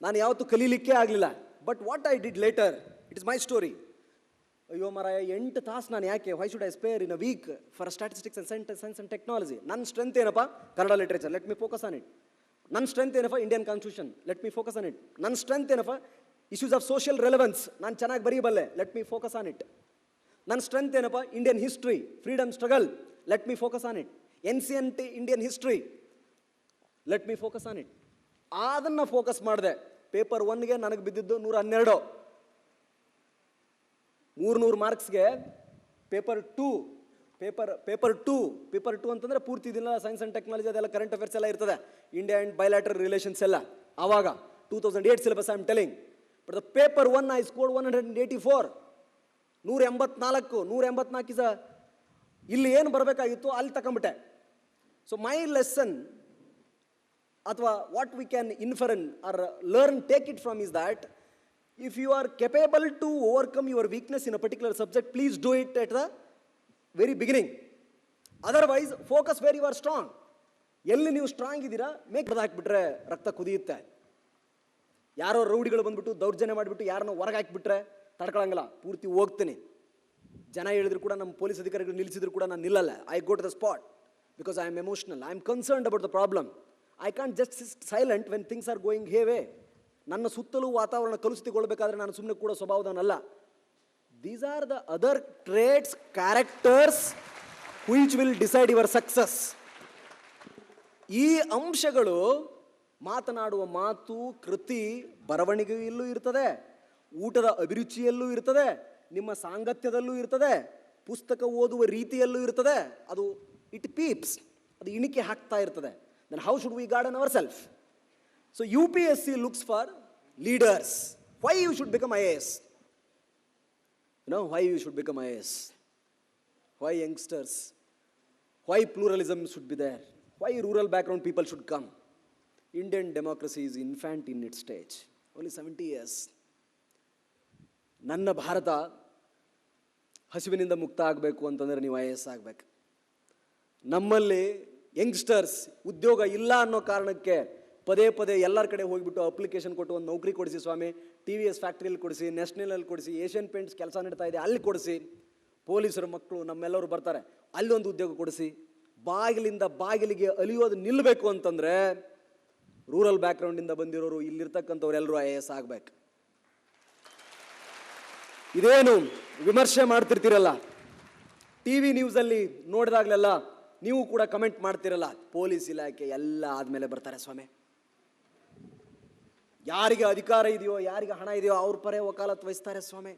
ನಾನು ಯಾವತ್ತೂ ಕಲೀಲಿಕ್ಕೆ ಆಗಲಿಲ್ಲ. But what I did later, it is my story. ಅಯ್ಯೋ ಮಾರಾಯ, 8 ತಾಸು ನಾನು ಯಾಕೆ, why should I spare in a week for statistics and science and technology? ನನ್ನ ಸ್ಟ್ರೆಂತ್ ಏನಪ್ಪ? Kannada literature, let me focus on it. ನನ್ನ ಸ್ಟ್ರೆಂತ್ ಏನಪ್ಪ? Indian constitution, let me focus on it. ನನ್ನ ಸ್ಟ್ರೆಂತ್ ಏನಪ್ಪ? ಇಶ್ಯೂಸ್ ಆಫ್ ಸೋಷಿಯಲ್ ರೆಲೆವೆನ್ಸ್, ನಾನು ಚೆನ್ನಾಗಿ ಬರೀಬಲ್ಲೆ, let me focus on it. ನನ್ನ ಸ್ಟ್ರೆಂತ್ ಏನಪ್ಪ? Indian history, freedom struggle, let me focus on it. Ancient Indian history, let me focus on it. ಅದನ್ನು focus ಮಾಡಿದೆ. Paper 1ಗೆ ನನಗೆ ಬಿದ್ದಿದ್ದು 112. 300 ಮಾರ್ಕ್ಸ್ಗೆ ಪೇಪರ್ 2 ಅಂತಂದರೆ ಪೂರ್ತಿ ದಿನ ಸೈನ್ಸ್ ಆ್ಯಂಡ್ ಟೆಕ್ನಾಲಜಿ ಅದೆಲ್ಲ ಕರೆಂಟ್ ಅಫೇರ್ಸ್ ಎಲ್ಲ ಇರ್ತದೆ, ಇಂಡಿಯಾ ಆ್ಯಂಡ್ ಬೈಲ್ಯಾಟರಲ್ ರಿಲೇಷನ್ಸ್ ಎಲ್ಲ. ಆವಾಗ 2008 syllabus I am telling. But the paper 1 I scored 184. 184 is ಇಲ್ಲಿ ಏನು ಬರಬೇಕಾಗಿತ್ತು ಅಲ್ಲಿ ತಗೊಂಬಿಟ್ಟೆ. ಸೊ ಮೈ ಲೆಸನ್ ಅಥವಾ what we can infer or learn, take it from is that if you are capable to overcome your weakness in a particular subject, please do it at the very beginning. Otherwise focus where you are strong. ಎಲ್ಲಿ ನೀವು strong ಇದ್ದೀರಾ, make ಹಾಕಿಬಿಟ್ರೆ ರಕ್ತ ಕುದಿಯುತ್ತೆ. ಯಾರೋ ರೌಡಿಗಳು ಬಂದ್ಬಿಟ್ಟು ದೌರ್ಜನ್ಯ ಮಾಡಿಬಿಟ್ಟು ಯಾರನ್ನೋ ಹೊರಗೆ ಹಾಕಿಬಿಟ್ರೆ ತಡ್ಕೊಳಂಗಿಲ್ಲ, ಪೂರ್ತಿ ಹೋಗ್ತೀನಿ. ಜನ ಹೇಳಿದ್ರು ಕೂಡ, ನಮ್ಮ ಪೊಲೀಸ್ ಅಧಿಕಾರಿಗಳು ನಿಲ್ಲಿಸಿದ್ರು ಕೂಡ ನಾನು ನಿಲ್ಲಲ್ಲ. I go to the spot because I am emotional, I am concerned about the problem. I can't just sit silent when things are going haywire. ನನ್ನ ಸುತ್ತಲೂ ವಾತಾವರಣ ಕಲುಷಿತಗೊಳ್ಬೇಕಾದ್ರೆ ನಾನು ಸುಮ್ಮನೆ ಕೂಡ ಸ್ವಭಾವದವನಲ್ಲ. These are the other traits, characters which will decide your success. ಈ ಅಂಶಗಳು ಮಾತನಾಡುವ ಮಾತು, ಕೃತಿ, ಬರವಣಿಗೆಯಲ್ಲೂ ಇರ್ತದೆ, ಊಟದ ಅಭಿರುಚಿಯಲ್ಲೂ ಇರ್ತದೆ, ನಿಮ್ಮ ಸಾಂಗತ್ಯದಲ್ಲೂ ಇರ್ತದೆ, ಪುಸ್ತಕ ಓದುವ ರೀತಿಯಲ್ಲೂ ಇರ್ತದೆ. ಅದು ಇಟ್ ಪೀಪ್ಸ್, ಅದು ಇಣಿಕೆ ಹಾಕ್ತಾ ಇರ್ತದೆ. Then how should we garden our self? So UPSC looks for leaders. Why you should become IAS? Why you should become IAS? Why youngsters? Why pluralism should be there? Why rural background people should come? Indian democracy is infant in its stage, only 70 years. ನನ್ನ ಭಾರತ ಹಸಿವಿನಿಂದ ಮುಕ್ತ ಆಗಬೇಕು ಅಂತಂದರೆ ನೀವು IAS ಆಗಬೇಕು. ನಮ್ಮಲ್ಲಿ youngsters ಉದ್ಯೋಗ ಇಲ್ಲ ಅನ್ನೋ ಕಾರಣಕ್ಕೆ ಪದೇ ಎಲ್ಲರ ಕಡೆ ಹೋಗಿಬಿಟ್ಟು ಅಪ್ಲಿಕೇಶನ್ ಕೊಟ್ಟು ಒಂದು ನೌಕರಿ ಕೊಡಿಸಿ ಸ್ವಾಮಿ, TVS ಫ್ಯಾಕ್ಟ್ರಿಯಲ್ಲಿ ಕೊಡಿಸಿ, ನ್ಯಾಷನಲಲ್ಲಿ ಕೊಡಿಸಿ, ಏಷ್ಯನ್ ಪೇಂಟ್ಸ್ ಕೆಲಸ ನಡೀತಾ ಇದೆ ಅಲ್ಲಿ ಕೊಡಿಸಿ, ಪೊಲೀಸರ ಮಕ್ಕಳು ನಮ್ಮೆಲ್ಲರೂ ಬರ್ತಾರೆ ಅಲ್ಲೊಂದು ಉದ್ಯೋಗ ಕೊಡಿಸಿ, ಬಾಗಿಲಿಂದ ಬಾಗಿಲಿಗೆ ಅಲಿಯೋದು ನಿಲ್ಲಬೇಕು ಅಂತಂದರೆ ರೂರಲ್ ಬ್ಯಾಕ್ಗ್ರೌಂಡಿಂದ ಬಂದಿರೋರು ಇಲ್ಲಿರ್ತಕ್ಕಂಥವ್ರು ಎಲ್ಲರೂ IAS ಆಗಬೇಕು. ಇದೇನು ವಿಮರ್ಶೆ ಮಾಡ್ತಿರ್ತೀರಲ್ಲ, TV ನ್ಯೂಸಲ್ಲಿ ನೋಡಿದಾಗಲೆಲ್ಲ ನೀವು ಕೂಡ ಕಮೆಂಟ್ ಮಾಡ್ತಿರಲ್ಲ, ಪೊಲೀಸ್ ಇಲಾಖೆ ಎಲ್ಲ ಆದಮೇಲೆ ಬರ್ತಾರೆ ಸ್ವಾಮಿ. ಯಾರಿಗೆ ಅಧಿಕಾರ ಇದೆಯೋ, ಯಾರಿಗೆ ಹಣ ಇದೆಯೋ ಅವ್ರ ಪರೇ ವಕಾಲತ್ ವಹಿಸ್ತಾರೆ ಸ್ವಾಮಿ.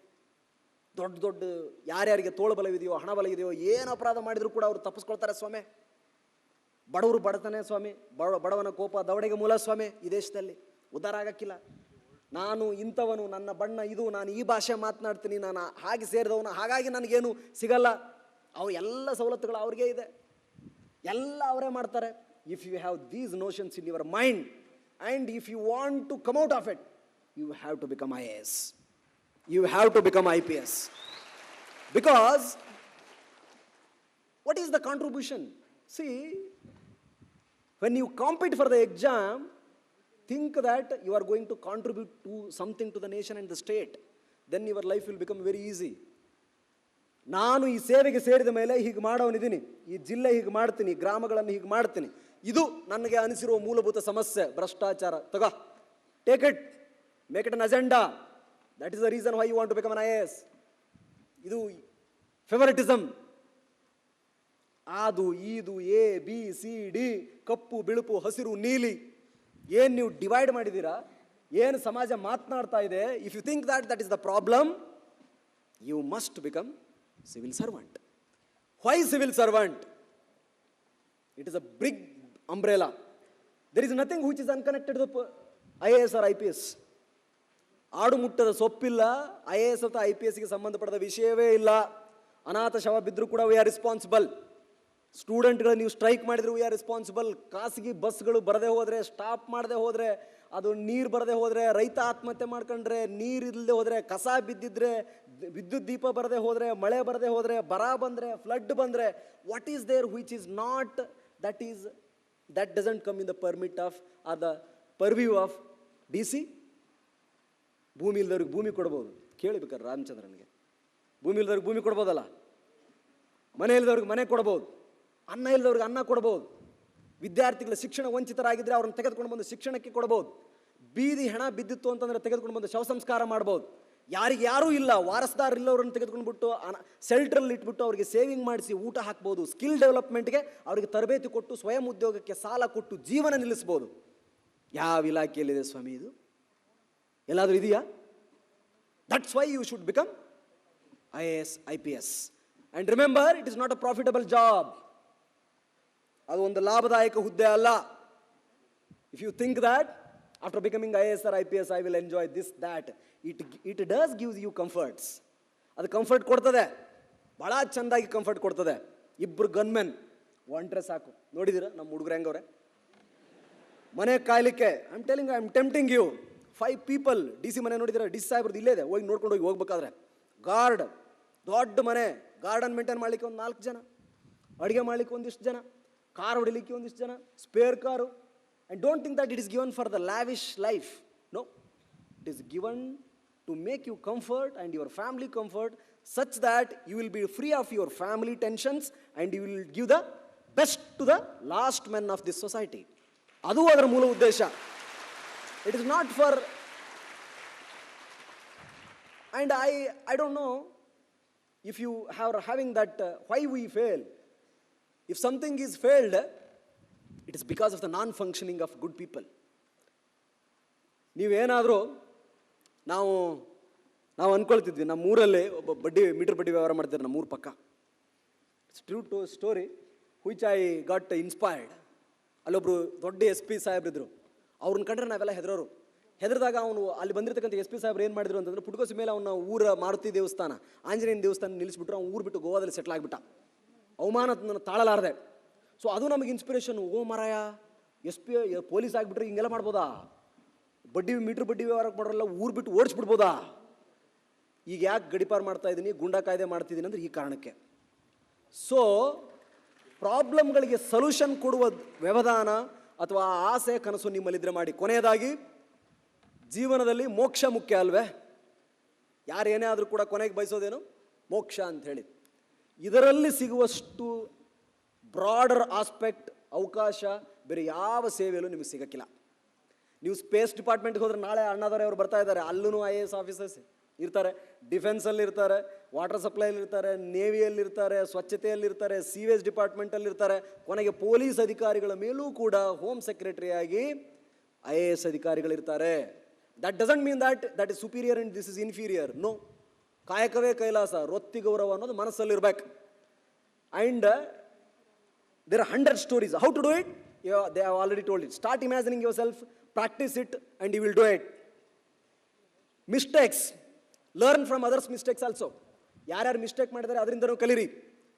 ದೊಡ್ಡ ದೊಡ್ಡ ಯಾರ್ಯಾರಿಗೆ ತೋಳು ಬಲವಿದೆಯೋ, ಹಣ ಬಲ ಇದೆಯೋ, ಏನು ಅಪರಾಧ ಮಾಡಿದ್ರು ಕೂಡ ಅವರು ತಪ್ಪಿಸ್ಕೊಳ್ತಾರೆ ಸ್ವಾಮಿ. ಬಡವರು ಬಡತಾನೆ ಸ್ವಾಮಿ, ಬಡವನ ಕೋಪ ದವಡೆಗೆ ಮೂಲ ಸ್ವಾಮಿ. ಈ ದೇಶದಲ್ಲಿ ಉದ್ಧಾರ ಆಗಕ್ಕಿಲ್ಲ. ನಾನು ಇಂಥವನು, ನನ್ನ ಬಣ್ಣ ಇದು, ನಾನು ಈ ಭಾಷೆ ಮಾತನಾಡ್ತೀನಿ, ನಾನು ಹಾಗೆ ಸೇರಿದವನು, ಹಾಗಾಗಿ ನನಗೇನು ಸಿಗಲ್ಲ. ಅವು ಎಲ್ಲ ಸವಲತ್ತುಗಳು ಅವ್ರಿಗೆ ಇದೆ, ಎಲ್ಲ ಅವರೇ ಮಾಡ್ತಾರೆ. If you have these notions in your mind and if you want to come out of it, you have to become IAS. You have to become IPS. Because what is the contribution? See, when you compete for the exam, think that you are going to contribute to something to the nation and the state. Then your life will become very easy. ನಾನು ಈ ಸೇವೆಗೆ ಸೇರಿದ ಮೇಲೆ ಹೀಗೆ ಮಾಡೋನಿದ್ದೀನಿ, ಈ ಜಿಲ್ಲೆ ಹೀಗೆ ಮಾಡ್ತೀನಿ, ಗ್ರಾಮಗಳನ್ನು ಹೀಗೆ ಮಾಡ್ತೀನಿ, ಇದು ನನಗೆ ಅನಿಸಿರುವ ಮೂಲಭೂತ ಸಮಸ್ಯೆ ಭ್ರಷ್ಟಾಚಾರ. ತಗೋ, take it, make it an agenda. That is the reason why you want to become an IAS. ಇದು ಫೇವರಿಟಿಸಮ್. ಅದು ಇದು ABCD, ಕಪ್ಪು ಬಿಳುಪು ಹಸಿರು ನೀಲಿ, ಏನು ನೀವು ಡಿವೈಡ್ ಮಾಡಿದ್ದೀರಾ, ಏನು ಸಮಾಜ ಮಾತನಾಡ್ತಾ ಇದೆ, if you think that is the problem, you must become civil servant. Why civil servant? It is a big umbrella. There is nothing which is unconnected to IAS or IPS. ಆಡು ಮುಟ್ಟದ ಸೊಪ್ಪಿಲ್ಲ, IAS ಅಥವಾ IPSಗೆ ಸಂಬಂಧಪಟ್ಟದ ವಿಷಯವೇ ಇಲ್ಲ. ಅನಾಥ ಶವ ಬಿದ್ದರೂ ಕೂಡ we are responsible. ಸ್ಟೂಡೆಂಟ್ಗಳು ನೀವು ಸ್ಟ್ರೈಕ್ ಮಾಡಿದ್ರು ವಿ ಆರ್ ರೆಸ್ಪಾನ್ಸಿಬಲ್. ಖಾಸಗಿ ಬಸ್ಗಳು ಬರದೇ ಹೋದರೆ, ಸ್ಟಾಪ್ ಮಾಡದೆ ಹೋದರೆ, ಅದು ನೀರು ಬರದೆ ಹೋದರೆ, ರೈತ ಆತ್ಮಹತ್ಯೆ ಮಾಡ್ಕೊಂಡ್ರೆ, ನೀರು ಇಲ್ಲದೆ ಹೋದರೆ, ಕಸ ಬಿದ್ದಿದ್ರೆ, ವಿದ್ಯುತ್ ದೀಪ ಬರದೆ ಹೋದರೆ, ಮಳೆ ಬರದೆ ಹೋದರೆ, ಬರ ಬಂದರೆ, ಫ್ಲಡ್ ಬಂದರೆ, what is there which is not that doesn't come in the permit of or the purview of DC? ಭೂಮಿ ಇಲ್ದವ್ರಿಗೆ ಭೂಮಿ ಕೊಡ್ಬೋದು, ಕೇಳಿಬೇಕಾರೆ ರಾಮಚಂದ್ರನಿಗೆ. ಭೂಮಿ ಇಲ್ದವ್ರಿಗೆ ಭೂಮಿ ಕೊಡ್ಬೋದಲ್ಲ, ಮನೆ ಇಲ್ದವ್ರಿಗೆ ಮನೆ ಕೊಡ್ಬೋದು, ಅನ್ನ ಇಲ್ದವ್ರಿಗೆ ಅನ್ನ ಕೊಡ್ಬೋದು, ವಿದ್ಯಾರ್ಥಿಗಳ ಶಿಕ್ಷಣ ವಂಚಿತರಾಗಿದ್ದರೆ ಅವ್ರನ್ನ ತೆಗೆದುಕೊಂಡು ಬಂದು ಶಿಕ್ಷಣಕ್ಕೆ ಕೊಡ್ಬೋದು, ಬೀದಿ ಹೆಣ ಬಿದ್ದಿತ್ತು ಅಂತಂದರೆ ತೆಗೆದುಕೊಂಡು ಬಂದು ಶವ ಸಂಸ್ಕಾರ ಮಾಡ್ಬೋದು. ಯಾರಿಗೆ ಯಾರೂ ಇಲ್ಲ, ವಾರಸ್ದಾರ ಇಲ್ಲವ್ರನ್ನ ತೆಗೆದುಕೊಂಡ್ಬಿಟ್ಟು ಸೆಲ್ಟ್ರಲ್ಲಿ ಇಟ್ಬಿಟ್ಟು ಅವರಿಗೆ ಸೇವಿಂಗ್ ಮಾಡಿಸಿ ಊಟ ಹಾಕ್ಬೋದು. ಸ್ಕಿಲ್ ಡೆವಲಪ್ಮೆಂಟ್ಗೆ ಅವರಿಗೆ ತರಬೇತಿ ಕೊಟ್ಟು, ಸ್ವಯಂ ಉದ್ಯೋಗಕ್ಕೆ ಸಾಲ ಕೊಟ್ಟು ಜೀವನ ನಿಲ್ಲಿಸ್ಬೋದು. ಯಾವ ಇಲಾಖೆಯಲ್ಲಿದೆ ಸ್ವಾಮಿ ಇದು? ಎಲ್ಲಾದರೂ ಇದೆಯಾ? That's why you should become IAS, IPS. And remember, it is not a profitable job. ಅದು ಒಂದು ಲಾಭದಾಯಕ ಹುದ್ದೆ ಅಲ್ಲ. If you think that after becoming IAS or IPS I will enjoy this that, it does gives you comforts. ಅದು comfort ಕೊಡ್ತದೆ, ಭಾಳ ಚೆಂದಾಗಿ comfort ಕೊಡ್ತದೆ. ಇಬ್ಬರು ಗನ್ಮೆನ್ ಒಂಟ್ರೆ ಸಾಕು. ನೋಡಿದ್ದೀರಾ ನಮ್ಮ ಹುಡುಗರು ಹೆಂಗವ್ರೆ ಮನೆ ಕಾಯ್ಲಿಕ್ಕೆ? I am tempting you. 5 people DC ಮನೆ ನೋಡಿದ್ರೆ, DC ಸಾಹೇಬ್ರದ್ದು ಇಲ್ಲೇ ಇದೆ, ಹೋಗಿ ನೋಡ್ಕೊಂಡು ಹೋಗ್ಬೇಕಾದ್ರೆ. ಗಾರ್ಡ್, ದೊಡ್ಡ ಮನೆ, ಗಾರ್ಡನ್ ಮೇಂಟೈನ್ ಮಾಡಲಿಕ್ಕೆ ಒಂದು 4 ಜನ, ಅಡುಗೆ ಮಾಡಲಿಕ್ಕೆ ಒಂದಿಷ್ಟು ಜನ, ಕಾರ್ ಹೊಡಿಲಿಕ್ಕೆ ಒಂದಿಷ್ಟು ಜನ, spare car. And don't think that it is given for the lavish life. No, it is given to make you comfort and your family comfort, such that you will be free of your family tensions and you will give the best to the last men of this society. ಅದು ಅದರ ಮೂಲ ಉದ್ದೇಶ. It is not for, and I don't know if you are having that why we fail. If something is failed, it is because of the non-functioning of good people. ನೀವೇನಾದರೂ ನಾವು ಅಂದ್ಕೊಳ್ತಿದ್ವಿ, ನಮ್ಮ ಊರಲ್ಲಿ ಒಬ್ಬ metre ಬಡ್ಡಿ ವ್ಯವಹಾರ ಮಾಡ್ತಾರೆ ನಮ್ಮ ಊರ ಪಕ್ಕ. It's true to story which I got inspired. ಅಲ್ಲೊಬ್ರು ದೊಡ್ಡ SP ಸಾಹೇಬ್ರಿದ್ರು. ಅವ್ರನ್ನ ಕಂಡ್ರೆ ನಾವೆಲ್ಲ ಹೆದರಿದಾಗ ಅವನು ಅಲ್ಲಿ ಬಂದಿರತಕ್ಕಂಥ SP ಸಾಹೇಬ್ರು ಏನು ಮಾಡಿದ್ರು ಅಂತಂದ್ರೆ, ಪುಟ್ಕೋಸಿ ಮೇಲೆ ಅವನ ಊರ ಮಾರುತಿ ದೇವಸ್ಥಾನ, ಆಂಜನೇಯನ ದೇವಸ್ಥಾನ ನಿಲ್ಲಿಸ್ಬಿಟ್ರು. ಅವ್ನು ಊರು ಬಿಟ್ಟು ಗೋವಾದಲ್ಲಿ ಸೆಟ್ಲ್ ಆಗಿಬಿಟ್ಟ. ಅವಮಾನ ತಾಳಲಾರದೆ. ಸೊ ಅದು ನಮಗೆ ಇನ್ಸ್ಪಿರೇಷನ್. ಓ ಮಾರಾಯ, SP ಪೊಲೀಸ್ ಆಗಿಬಿಟ್ರೆ ಹಿಂಗೆಲ್ಲ ಮಾಡ್ಬೋದಾ? ಮೀಟರ್ ಬಡ್ಡಿ ವ್ಯವಹಾರಕ್ಕೆ ಮಾಡೋರೆಲ್ಲ ಊರು ಬಿಟ್ಟು ಓಡಿಸ್ಬಿಡ್ಬೋದಾ? ಈಗ ಯಾಕೆ ಗಡಿಪಾರು ಮಾಡ್ತಾ ಇದ್ದೀನಿ, ಗುಂಡಾ ಕಾಯ್ದೆ ಮಾಡ್ತಿದ್ದೀನಿ ಅಂದರೆ ಈ ಕಾರಣಕ್ಕೆ. ಸೊ ಪ್ರಾಬ್ಲಮ್ಗಳಿಗೆ ಸೊಲ್ಯೂಷನ್ ಕೊಡುವ ವ್ಯವಧಾನ ಅಥವಾ ಆಸೆ ಕನಸು ನಿಮ್ಮಲ್ಲಿದ್ದರೆ ಮಾಡಿ. ಕೊನೆಯದಾಗಿ, ಜೀವನದಲ್ಲಿ ಮೋಕ್ಷ ಮುಖ್ಯ ಅಲ್ವೇ? ಯಾರು ಏನೇ ಆದರೂ ಕೂಡ ಕೊನೆಗೆ ಬಯಸೋದೇನು? ಮೋಕ್ಷ ಅಂತ ಹೇಳಿ. ಇದರಲ್ಲಿ ಸಿಗುವಷ್ಟು ಬ್ರಾಡರ್ ಆಸ್ಪೆಕ್ಟ್, ಅವಕಾಶ ಬೇರೆ ಯಾವ ಸೇವೆಯಲ್ಲೂ ನಿಮಗೆ ಸಿಗಕ್ಕಿಲ್ಲ. ನೀವು ಸ್ಪೇಸ್ ಡಿಪಾರ್ಟ್ಮೆಂಟ್ಗೆ ಹೋದ್ರೆ, ನಾಳೆ ಅಣ್ಣಾದವ್ರೆ ಅವರು ಬರ್ತಾ ಇದ್ದಾರೆ, ಅಲ್ಲೂ IAS ಆಫೀಸರ್ಸ್, ಇರ್ತಾರೆ, ಡಿಫೆನ್ಸಲ್ಲಿ ಇರ್ತಾರೆ, ವಾಟರ್ ಸಪ್ಲೈಲಿ ಇರ್ತಾರೆ, ನೇವಿಯಲ್ಲಿರ್ತಾರೆ, ಸ್ವಚ್ಛತೆಯಲ್ಲಿರ್ತಾರೆ, ಸಿವೇಜ್ ಡಿಪಾರ್ಟ್ಮೆಂಟಲ್ಲಿ ಇರ್ತಾರೆ, ಕೊನೆಗೆ ಪೊಲೀಸ್ ಅಧಿಕಾರಿಗಳ ಮೇಲೂ ಕೂಡ ಹೋಮ್ ಸೆಕ್ರೆಟರಿಯಾಗಿ IAS ಅಧಿಕಾರಿಗಳಿರ್ತಾರೆ. That doesn't mean that is superior and this is inferior. No, ಕಾಯಕವೇ ಕೈಲಾಸ, ರೊತ್ತಿ ಗೌರವ ಅನ್ನೋದು ಮನಸ್ಸಲ್ಲಿರ್ಬೇಕು. And there are 100 stories. How to do it? Yeah, they have already told it. Start imagining yourself, practice it, and you will do it. Mistakes. Learn from others' mistakes also. ಯಾರ್ಯಾರು mistake ಮಾಡಿದರೆ ಅದರಿಂದನೂ ಕಲೀರಿ.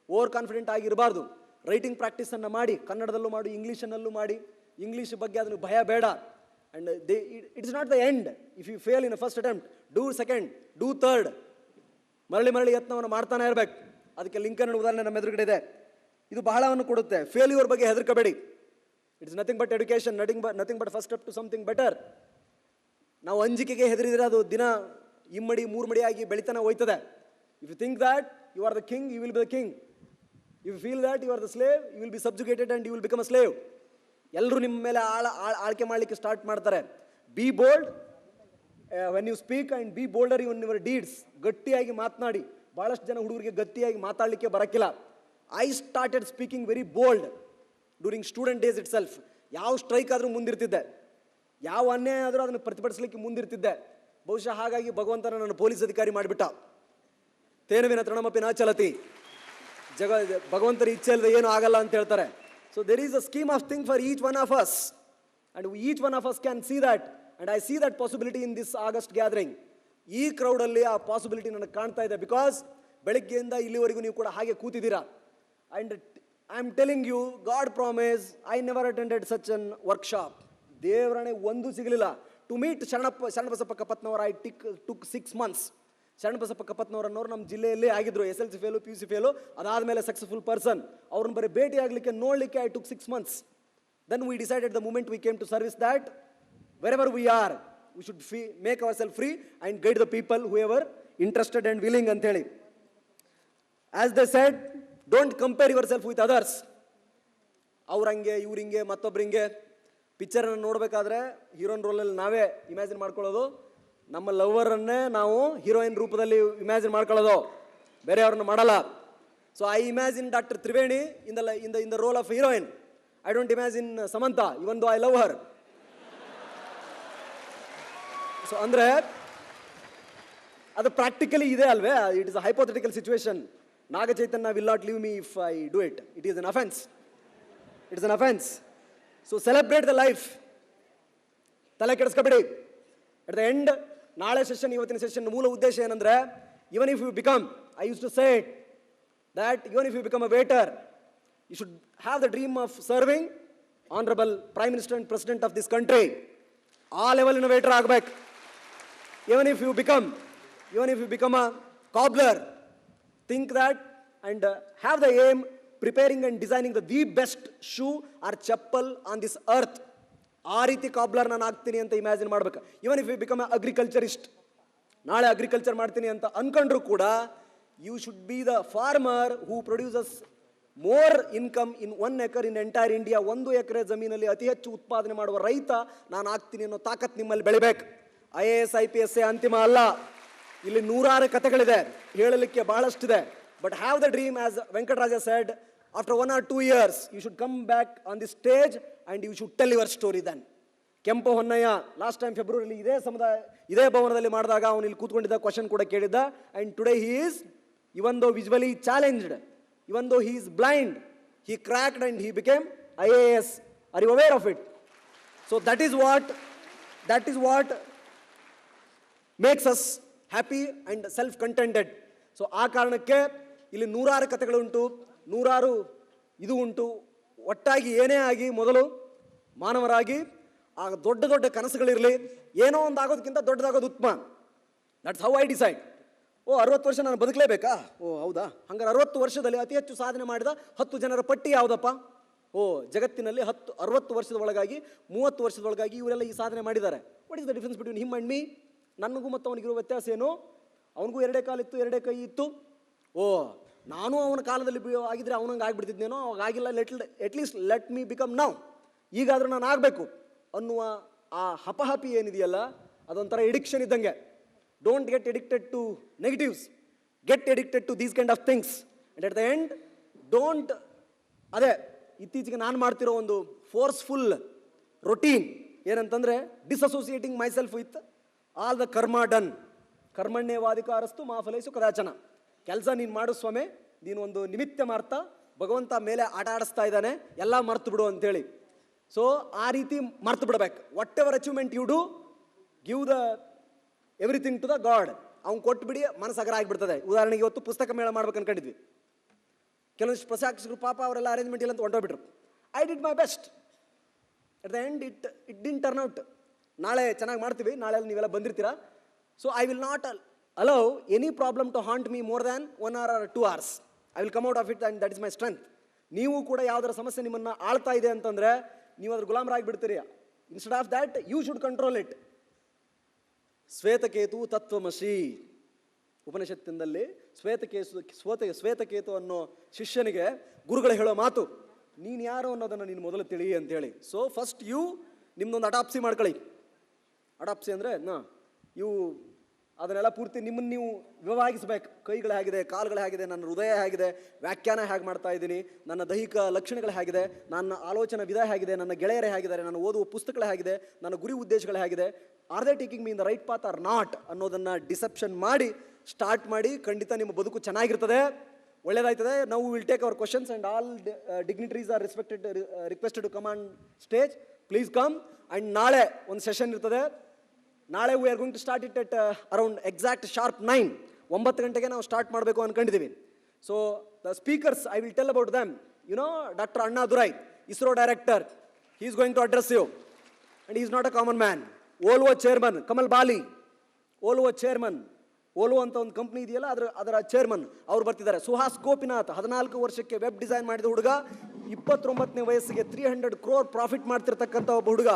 Over confident ಆಗಿರಬಾರ್ದು. Writing ಪ್ರಾಕ್ಟೀಸನ್ನು ಮಾಡಿ, ಕನ್ನಡದಲ್ಲೂ ಮಾಡಿ, ಇಂಗ್ಲೀಷನಲ್ಲೂ ಮಾಡಿ. ಇಂಗ್ಲೀಷ್ ಬಗ್ಗೆ ಅದನ್ನು ಭಯ ಬೇಡ. And it is not the end. If you fail in first attempt, do second, do third. ಮರಳಿ ಯತ್ನವನ್ನು ಮಾಡ್ತಾನೆ ಇರಬೇಕು. ಅದಕ್ಕೆ ಲಿಂಕನ್ ಉದಾಹರಣೆ ನಮ್ಮ ಎದುರುಗಡೆ ಇದೆ. ಇದು ಬಹಳವನ್ನು ಕೊಡುತ್ತೆ. ಫೇಲ್ಯೂರ್ ಬಗ್ಗೆ ಹೆದರ್ಕಬೇಡಿ. It's nothing but education, nothing but first step to something better. ನಾವು ಅಂಜಿಕೆಗೆ ಹೆದರಿದ್ರೆ ಅದು ದಿನ ಇಮ್ಮಡಿ ಮೂರ್ಮಡಿ ಆಗಿ ಬೆಳಿತಾನೆ ಹೋಯ್ತದೆ. If you think that you are the king, you will be the king. If you feel that you are the slave, you will be subjugated and you will become a slave. ಎಲ್ಲರೂ ನಿಮ್ಮ ಮೇಲೆ ಆಳ್ಕೆ ಮಾಡಲಿಕ್ಕೆ start ಮಾಡ್ತಾರೆ. Be bold when you speak and B bolder in your deeds. ಗಟ್ಟಿಯಾಗಿ ಮಾತನಾಡಿ. ಭಾಳಷ್ಟು ಜನ ಹುಡುಗರಿಗೆ ಗಟ್ಟಿಯಾಗಿ ಮಾತಾಡಲಿಕ್ಕೆ ಬರೋಕ್ಕಿಲ್ಲ. I started speaking very bold during student days itself. ಯಾವ ಸ್ಟ್ರೈಕ್ ಆದರೂ ಮುಂದಿರ್ತಿದ್ದೆ, ಯಾವ ಅನ್ಯಾಯ ಆದರೂ ಅದನ್ನು ಪ್ರತಿಭಟಿಸಲಿಕ್ಕೆ ಮುಂದಿರ್ತಿದ್ದೆ. ಬಹುಶಃ ಹಾಗಾಗಿ ಭಗವಂತನ ನನ್ನ ಪೊಲೀಸ್ ಅಧಿಕಾರಿ ಮಾಡಿಬಿಟ್ಟ. ತೇನವಿನ ತೃಣಮಪಿ ನ ಚಲತಿ. ಭಗವಂತರ ಇಚ್ಛೆ ಇಲ್ಲದೆ ಏನು ಆಗಲ್ಲ ಅಂತ ಹೇಳ್ತಾರೆ. So there is a scheme of thing for each one of us and each one of us can see that and I see that possibility in this august gathering. ಈ ಕ್ರೌಡಲ್ಲಿ ಆ ಪಾಸಿಬಿಲಿಟಿ ನನಗೆ ಕಾಣ್ತಾ ಇದೆ. ಬಿಕಾಸ್ ಬೆಳಗ್ಗೆಯಿಂದ ಇಲ್ಲಿವರೆಗೂ ನೀವು ಕೂಡ ಹಾಗೆ ಕೂತಿದ್ದೀರಾ. And I am telling you, God promise, I never attended such an workshop. ದೇವರಣೆ ಒಂದು ಸಿಗಲಿಲ್ಲ. To meet Sharanabasappa Kappatnavar I took 6 months. Sharanabasappa ಕಪ್ಪತ್ನವರನ್ನೋರು ನಮ್ಮ ಜಿಲ್ಲೆಯಲ್ಲಿ ಆಗಿದ್ರು. SLC ಫೇಲು, PUC ಫೇಲು, ಅದಾದಮೇಲೆ ಸಕ್ಸಸ್ಫುಲ್ ಪರ್ಸನ್. ಅವ್ರನ್ನ ಬರೀ ಭೇಟಿ ಆಗಲಿಕ್ಕೆ ನೋಡಲಿಕ್ಕೆ I took 6 months. Then we decided the moment we came to service that wherever we are, we should make ourselves free and guide the people whoever interested and willing ಅಂತ ಹೇಳಿ. As they said, don't compare your self with others. ಅವ್ರಂಗೆ ಇವ್ರಿಂಗೆ ಮತ್ತೊಬ್ರಿಂಗೆ. ಪಿಕ್ಚರನ್ನು ನೋಡಬೇಕಾದ್ರೆ heroine ರೋಲಲ್ಲಿ ನಾವೇ imagine ಮಾಡ್ಕೊಳ್ಳೋದು. ನಮ್ಮ ಲವರನ್ನೇ ನಾವು ಹೀರೋಯಿನ್ ರೂಪದಲ್ಲಿ ಇಮ್ಯಾಜಿನ್ ಮಾಡ್ಕೊಳ್ಳೋದು, ಬೇರೆಯವ್ರನ್ನ ಮಾಡಲ್ಲ. So I imagine doctor Triveni in the role of heroine. I don't imagine Samantha even though I love Har. So ಅಂದರೆ ಅದು ಪ್ರಾಕ್ಟಿಕಲಿ ಇದೆ ಅಲ್ವೇ. It is a hypothetical situation. Naga Chaitanya will not leave me if I do it. It is an offense. It is an offense. So celebrate the life. ತಲೆ ಕೆಡಿಸ್ಕೊಬೇಡಿ. At the end, ನಾಳೆ session, ಇವತ್ತಿನ session ಮೂಲ ಉದ್ದೇಶ ಏನಂದ್ರೆ, even if you become, I used to say it, that even if you become a waiter, you should have the dream of serving honorable Prime Minister and President of this country. ಆ ಲೆವೆಲಿನ water ಆಗಬೇಕು. Even if you become a cobbler, think that and have the aim preparing and designing the best shoe or chappal on this earth. ಆ ರೀತಿ cobbler ನಾನು ಆಗ್ತೀನಿ ಅಂತ imagine ಮಾಡ್ಬೇಕು. Even if you become agriculturist, ನಾಳೆ agriculture ಮಾಡ್ತೀನಿ ಅಂತ ಅನ್ಕೊಂಡ್ರು ಕೂಡ you should be the farmer who produces more income in 1 acre in entire India. 1 ಎಕರೆ ಜಮೀನಲ್ಲಿ ಅತಿ ಹೆಚ್ಚು ಉತ್ಪಾದನೆ ಮಾಡುವ ರೈತ ನಾನು ಆಗ್ತೀನಿ ಅನ್ನೋ ತಾಕತ್ ನಿಮ್ಮಲ್ಲಿ ಬೆಳಿಬೇಕು. IAS IPS ಅಂತಿಮ ಅಲ್ಲ. ಇಲ್ಲಿ 100 ಕಥೆಗಳಿದೆ, ಹೇಳಲಿಕ್ಕೆ ಬಹಳಷ್ಟಿದೆ. But have the dream, as Venkataraja said, after 1 or 2 years you should come back on the stage and you should tell your story. Then Kempu Honnayya last time ಫೆಬ್ರವರಿಲಿ ಇದೇ ಭವನದಲ್ಲಿ ಮಾಡಿದಾಗ ಅವನು ಇಲ್ಲಿ ಕೂತ್ಕೊಂಡಿದ್ದ, ಕ್ವಶನ್ ಕೂಡ ಕೇಳಿದ್ದ. And today he is, even though visually challenged, even though he is blind, he cracked and he became IAS. Are you aware of it? So that is what makes us happy and self contented. So ಆ ಕಾರಣಕ್ಕೆ ಇಲ್ಲಿ 100 ಕಥೆಗಳುಂಟು, 100 ಇದು ಉಂಟು. ಒಟ್ಟಾಗಿ ಏನೇ ಆಗಿ ಮೊದಲು ಮಾನವರಾಗಿ ಆ ದೊಡ್ಡ ದೊಡ್ಡ ಕನಸುಗಳಿರಲಿ, ಏನೋ ಒಂದು ಆಗೋದಕ್ಕಿಂತ ದೊಡ್ಡದಾಗೋದು ಉತ್ತಮ. That's how I decide. 60 ವರ್ಷ ನಾನು ಬದುಕಲೇಬೇಕಾ? ಹೌದಾ? ಹಂಗಾರೆ 60 ವರ್ಷದಲ್ಲಿ ಅತಿ ಹೆಚ್ಚು ಸಾಧನೆ ಮಾಡಿದ 10 ಜನರ ಪಟ್ಟಿ ಯಾವುದಪ್ಪ? ಜಗತ್ತಿನಲ್ಲಿ 60 ವರ್ಷದ ಒಳಗಾಗಿ, 30 ವರ್ಷದೊಳಗಾಗಿ ಇವರೆಲ್ಲ ಈ ಸಾಧನೆ ಮಾಡಿದ್ದಾರೆ. What is the difference between him and me? ನನಗೂ ಮತ್ತು ಅವನಿಗಿರೋ ವ್ಯತ್ಯಾಸ ಏನು? ಅವನಿಗೂ 2 ಕಾಲಿತ್ತು, 2 ಕೈ ಇತ್ತು. ನಾನು ಅವನ ಕಾಲದಲ್ಲಿ ಆಗಿದ್ರೆ ಅವನಂಗೆ ಆಗ್ಬಿಡ್ತಿದ್ದೇನೋ, ಅವಾಗ ಆಗಿಲ್ಲ. At least let me become now. ಈಗಾದರೂ ನಾನು ಆಗಬೇಕು ಅನ್ನುವ ಆ ಹಪಹಪಿ ಏನಿದೆಯಲ್ಲ, ಅದೊಂಥರ ಎಡಿಕ್ಷನ್ ಇದ್ದಂಗೆ. Don't get addicted to negatives. Get addicted to these kind of things. And at the end, don't, ಅದೇ ಇತ್ತೀಚೆಗೆ ನಾನು ಮಾಡ್ತಿರೋ ಒಂದು ಫೋರ್ಸ್ಫುಲ್ ರೊಟೀನ್ ಏನಂತಂದರೆ ಡಿಸೋಸಿಯೇಟಿಂಗ್ ಮೈಸೆಲ್ಫ್ ವಿತ್ ಆಲ್ ದ ಕರ್ಮ ಡನ್. ಕರ್ಮಣ್ಯವಾಧಿಕಾರಸ್ತು ಮಾ ಫಲೇಸು ಕದಾಚನ. ಕೆಲಸ ನೀನು ಮಾಡು ಸ್ವಾಮಿ, ನೀನು ಒಂದು ನಿಮಿತ್ತ ಮಾರ್ತಾ ಭಗವಂತ ಮೇಲೆ ಆಟ ಆಡಿಸ್ತಾ ಇದ್ದಾನೆ, ಎಲ್ಲ ಮರ್ತು ಬಿಡು ಅಂತೇಳಿ. ಸೊ ಆ ರೀತಿ ಮರ್ತು ಬಿಡ್ಬೇಕು. Whatever achievement you do, give the everything to the god. ಅವ್ನು ಕೊಟ್ಬಿಡಿ, ಮನಸ್ಸಗರ ಆಗಿಬಿಡ್ತದೆ. ಉದಾಹರಣೆಗೆ ಇವತ್ತು ಪುಸ್ತಕ ಮೇಳ ಮಾಡ್ಬೇಕು ಅನ್ಕೊಂಡಿದ್ವಿ. ಕೆಲವೊಂದಿಷ್ಟು ಪ್ರಸಾಕ್ಷಕರು ಪಾಪ ಅವರೆಲ್ಲ ಅರೇಂಜ್ಮೆಂಟ್ ಇಲ್ಲ ಅಂತ ಹೊಂಟೋಗ್ಬಿಟ್ರು. I did my best. At the end it didn't turn out. ನಾಳೆ ಚೆನ್ನಾಗಿ ಮಾಡ್ತೀವಿ, ನಾಳೆ ನೀವೆಲ್ಲ ಬಂದಿರ್ತೀರಾ. So I will not allow any problem to haunt me more than 1 hour or 2 hours. I will come out of it and that is my strength. ನೀವು ಕೂಡ ಯಾವುದರ ಸಮಸ್ಯೆ ನಿಮ್ಮನ್ನು ಆಳ್ತಾ ಇದೆ ಅಂತಂದರೆ ನೀವು ಅದ್ರ ಗುಲಾಮರಾಗಿಬಿಡ್ತೀರಿ. Instead of that you should control it. Shvetaketu ತತ್ವಮಸಿ ಉಪನಿಷತ್ತಿನಲ್ಲಿ ಶ್ವೇತಕೇತು ಅನ್ನೋ ಶಿಷ್ಯನಿಗೆ ಗುರುಗಳು ಹೇಳೋ ಮಾತು, ನೀನು ಯಾರು ಅನ್ನೋದನ್ನು ನೀನು ಮೊದಲು ತಿಳಿ ಅಂತೇಳಿ. ಸೊ ಫಸ್ಟ್ ನಿಮ್ಮದೊಂದು ಅಟಾಪ್ಸಿ ಮಾಡ್ಕೊಳ್ಳಿ. ಅಟಾಪ್ಸಿ ಅಂದರೆ ಇವು ಅದನ್ನೆಲ್ಲ ಪೂರ್ತಿ ನಿಮ್ಮನ್ನು ನೀವು ವಿಭಾಗಿಸ್ಬೇಕು. ಕೈಗಳು ಹೇಗಿದೆ, ಕಾಲುಗಳು ಹೇಗಿದೆ, ನನ್ನ ಹೃದಯ ಹೇಗಿದೆ, ವ್ಯಾಖ್ಯಾನ ಹೇಗೆ ಮಾಡ್ತಾ ಇದ್ದೀನಿ, ನನ್ನ ದೈಹಿಕ ಲಕ್ಷಣಗಳು ಹೇಗಿದೆ, ನನ್ನ ಆಲೋಚನಾ ವಿಧ ಹೇಗಿದೆ, ನನ್ನ ಗೆಳೆಯರೇ ಹೇಗಿದ್ದಾರೆ, ನಾನು ಓದುವ ಪುಸ್ತಕಗಳು ಹೇಗಿದೆ, ನನ್ನ ಗುರಿ ಉದ್ದೇಶಗಳು ಹೇಗಿದೆ, are they taking me in the right path or not ಅನ್ನೋದನ್ನು ಡಿಸೆಪ್ಷನ್ ಮಾಡಿ ಸ್ಟಾರ್ಟ್ ಮಾಡಿ. ಖಂಡಿತ ನಿಮ್ಮ ಬದುಕು ಚೆನ್ನಾಗಿರ್ತದೆ, ಒಳ್ಳೆಯದಾಯ್ತದೆ. ನಾವು will take our questions and all dignitaries are requested to come on stage. Please come. And ನಾಳೆ ಒಂದು ಸೆಷನ್ ಇರ್ತದೆ. ನಾಳೆ we are going to start it at around exact sharp 9 ಗಂಟೆಗೆ ನಾವು ಸ್ಟಾರ್ಟ್ ಮಾಡಬೇಕು ಅಂದ್ಕೊಂಡಿದ್ದೀವಿ. So the speakers I will tell about dum. You know doctor Anna Durai, ISRO director, he is going to address you and he is not a common man. Volvo chairman Kamal Bali, Volvo chairman, Volvo ಅಂತ ಒಂದು company ಇದೆಯಲ್ಲ ಅದರ chairman ಅವ್ರು ಬರ್ತಿದ್ದಾರೆ. ಸುಹಾಸ್ ಗೋಪಿನಾಥ್, 14 ವರ್ಷಕ್ಕೆ web design ಮಾಡಿದ ಹುಡುಗ, 29ನೇ ವಯಸ್ಸಿಗೆ 300 crore ಪ್ರಾಫಿಟ್ ಮಾಡ್ತಿರ್ತಕ್ಕಂಥ ಒಬ್ಬ ಹುಡುಗ.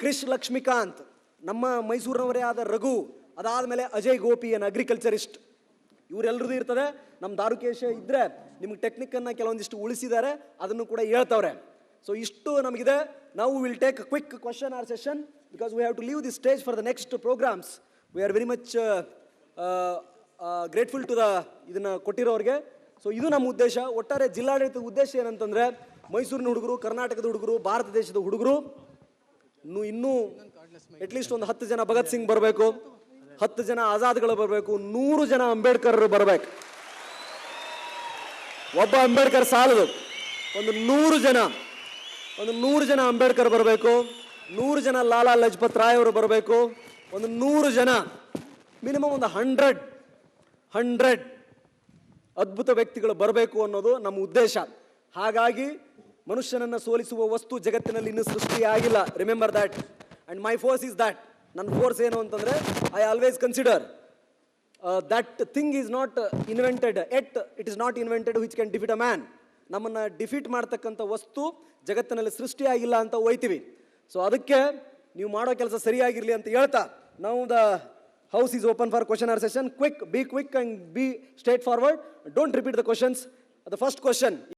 ಕ್ರಿಶ್ ಲಕ್ಷ್ಮೀಕಾಂತ್, ನಮ್ಮ ಮೈಸೂರಿನವರೇ ಆದ ರಘು, ಅದಾದಮೇಲೆ ಅಜಯ್ ಗೋಪಿ ಅನ್ ಅಗ್ರಿಕಲ್ಚರಿಸ್ಟ್. ಇವರೆಲ್ಲರದ್ದು ಇರ್ತದೆ. ನಮ್ಮ ದಾರುಕೇಶ ಇದ್ದರೆ ನಿಮ್ಗೆ ಟೆಕ್ನಿಕ್ಕನ್ನು ಕೆಲವೊಂದಿಷ್ಟು ಉಳಿಸಿದ್ದಾರೆ, ಅದನ್ನು ಕೂಡ ಹೇಳ್ತವ್ರೆ. ಸೊ ಇಷ್ಟು ನಮಗಿದೆ. ನಾವು will take a quick question or session because we have to leave the stage for the next programmes. We are very much grateful to the ಇದನ್ನು ಕೊಟ್ಟಿರೋರಿಗೆ. ಸೊ ಇದು ನಮ್ಮ ಉದ್ದೇಶ. ಒಟ್ಟಾರೆ ಜಿಲ್ಲಾಡಳಿತದ ಉದ್ದೇಶ ಏನಂತಂದರೆ ಮೈಸೂರಿನ ಹುಡುಗರು, ಕರ್ನಾಟಕದ ಹುಡುಗರು, ಭಾರತ ದೇಶದ ಹುಡುಗರು ಇನ್ನೂ ಅಟ್ಲೀಸ್ಟ್ ಒಂದು 10 ಜನ ಭಗತ್ ಸಿಂಗ್ ಬರಬೇಕು, 10 ಜನ ಆಜಾದ್ಗಳು ಬರಬೇಕು, 100 ಜನ ಅಂಬೇಡ್ಕರ್ ಬರಬೇಕು. ಒಬ್ಬ ಅಂಬೇಡ್ಕರ್ ಸಾಲದು, ಒಂದು 100 ಜನ ಅಂಬೇಡ್ಕರ್ ಬರಬೇಕು, 100 ಜನ ಲಾಲಾ ಲಜಪತ್ ರಾಯ್ ಅವರು ಬರಬೇಕು, ಒಂದು 100 ಜನ, ಮಿನಿಮಮ್ ಒಂದು 100 ಅದ್ಭುತ ವ್ಯಕ್ತಿಗಳು ಬರಬೇಕು ಅನ್ನೋದು ನಮ್ಮ ಉದ್ದೇಶ. ಹಾಗಾಗಿ ಮನುಷ್ಯನನ್ನು ಸೋಲಿಸುವ ವಸ್ತು ಜಗತ್ತಿನಲ್ಲಿ ಇನ್ನೂ ಸೃಷ್ಟಿಯಾಗಿಲ್ಲ. Remember that. And my force is that. ನನ್ನ ಫೋರ್ಸ್ ಏನು ಅಂತಂದರೆ I always consider that thing is not invented at it is not invented which can defeat a man. ನಮ್ಮನ್ನು ಡಿಫೀಟ್ ಮಾಡ್ತಕ್ಕಂಥ ವಸ್ತು ಜಗತ್ತಿನಲ್ಲಿ ಸೃಷ್ಟಿಯಾಗಿಲ್ಲ ಅಂತ ಹೋಯ್ತೀವಿ. ಸೊ ಅದಕ್ಕೆ ನೀವು ಮಾಡೋ ಕೆಲಸ ಸರಿಯಾಗಿರಲಿ ಅಂತ ಹೇಳ್ತಾ, ನಾವು the house is open for question or session. Quick, be quick and be straightforward. Don't repeat the questions. The first question.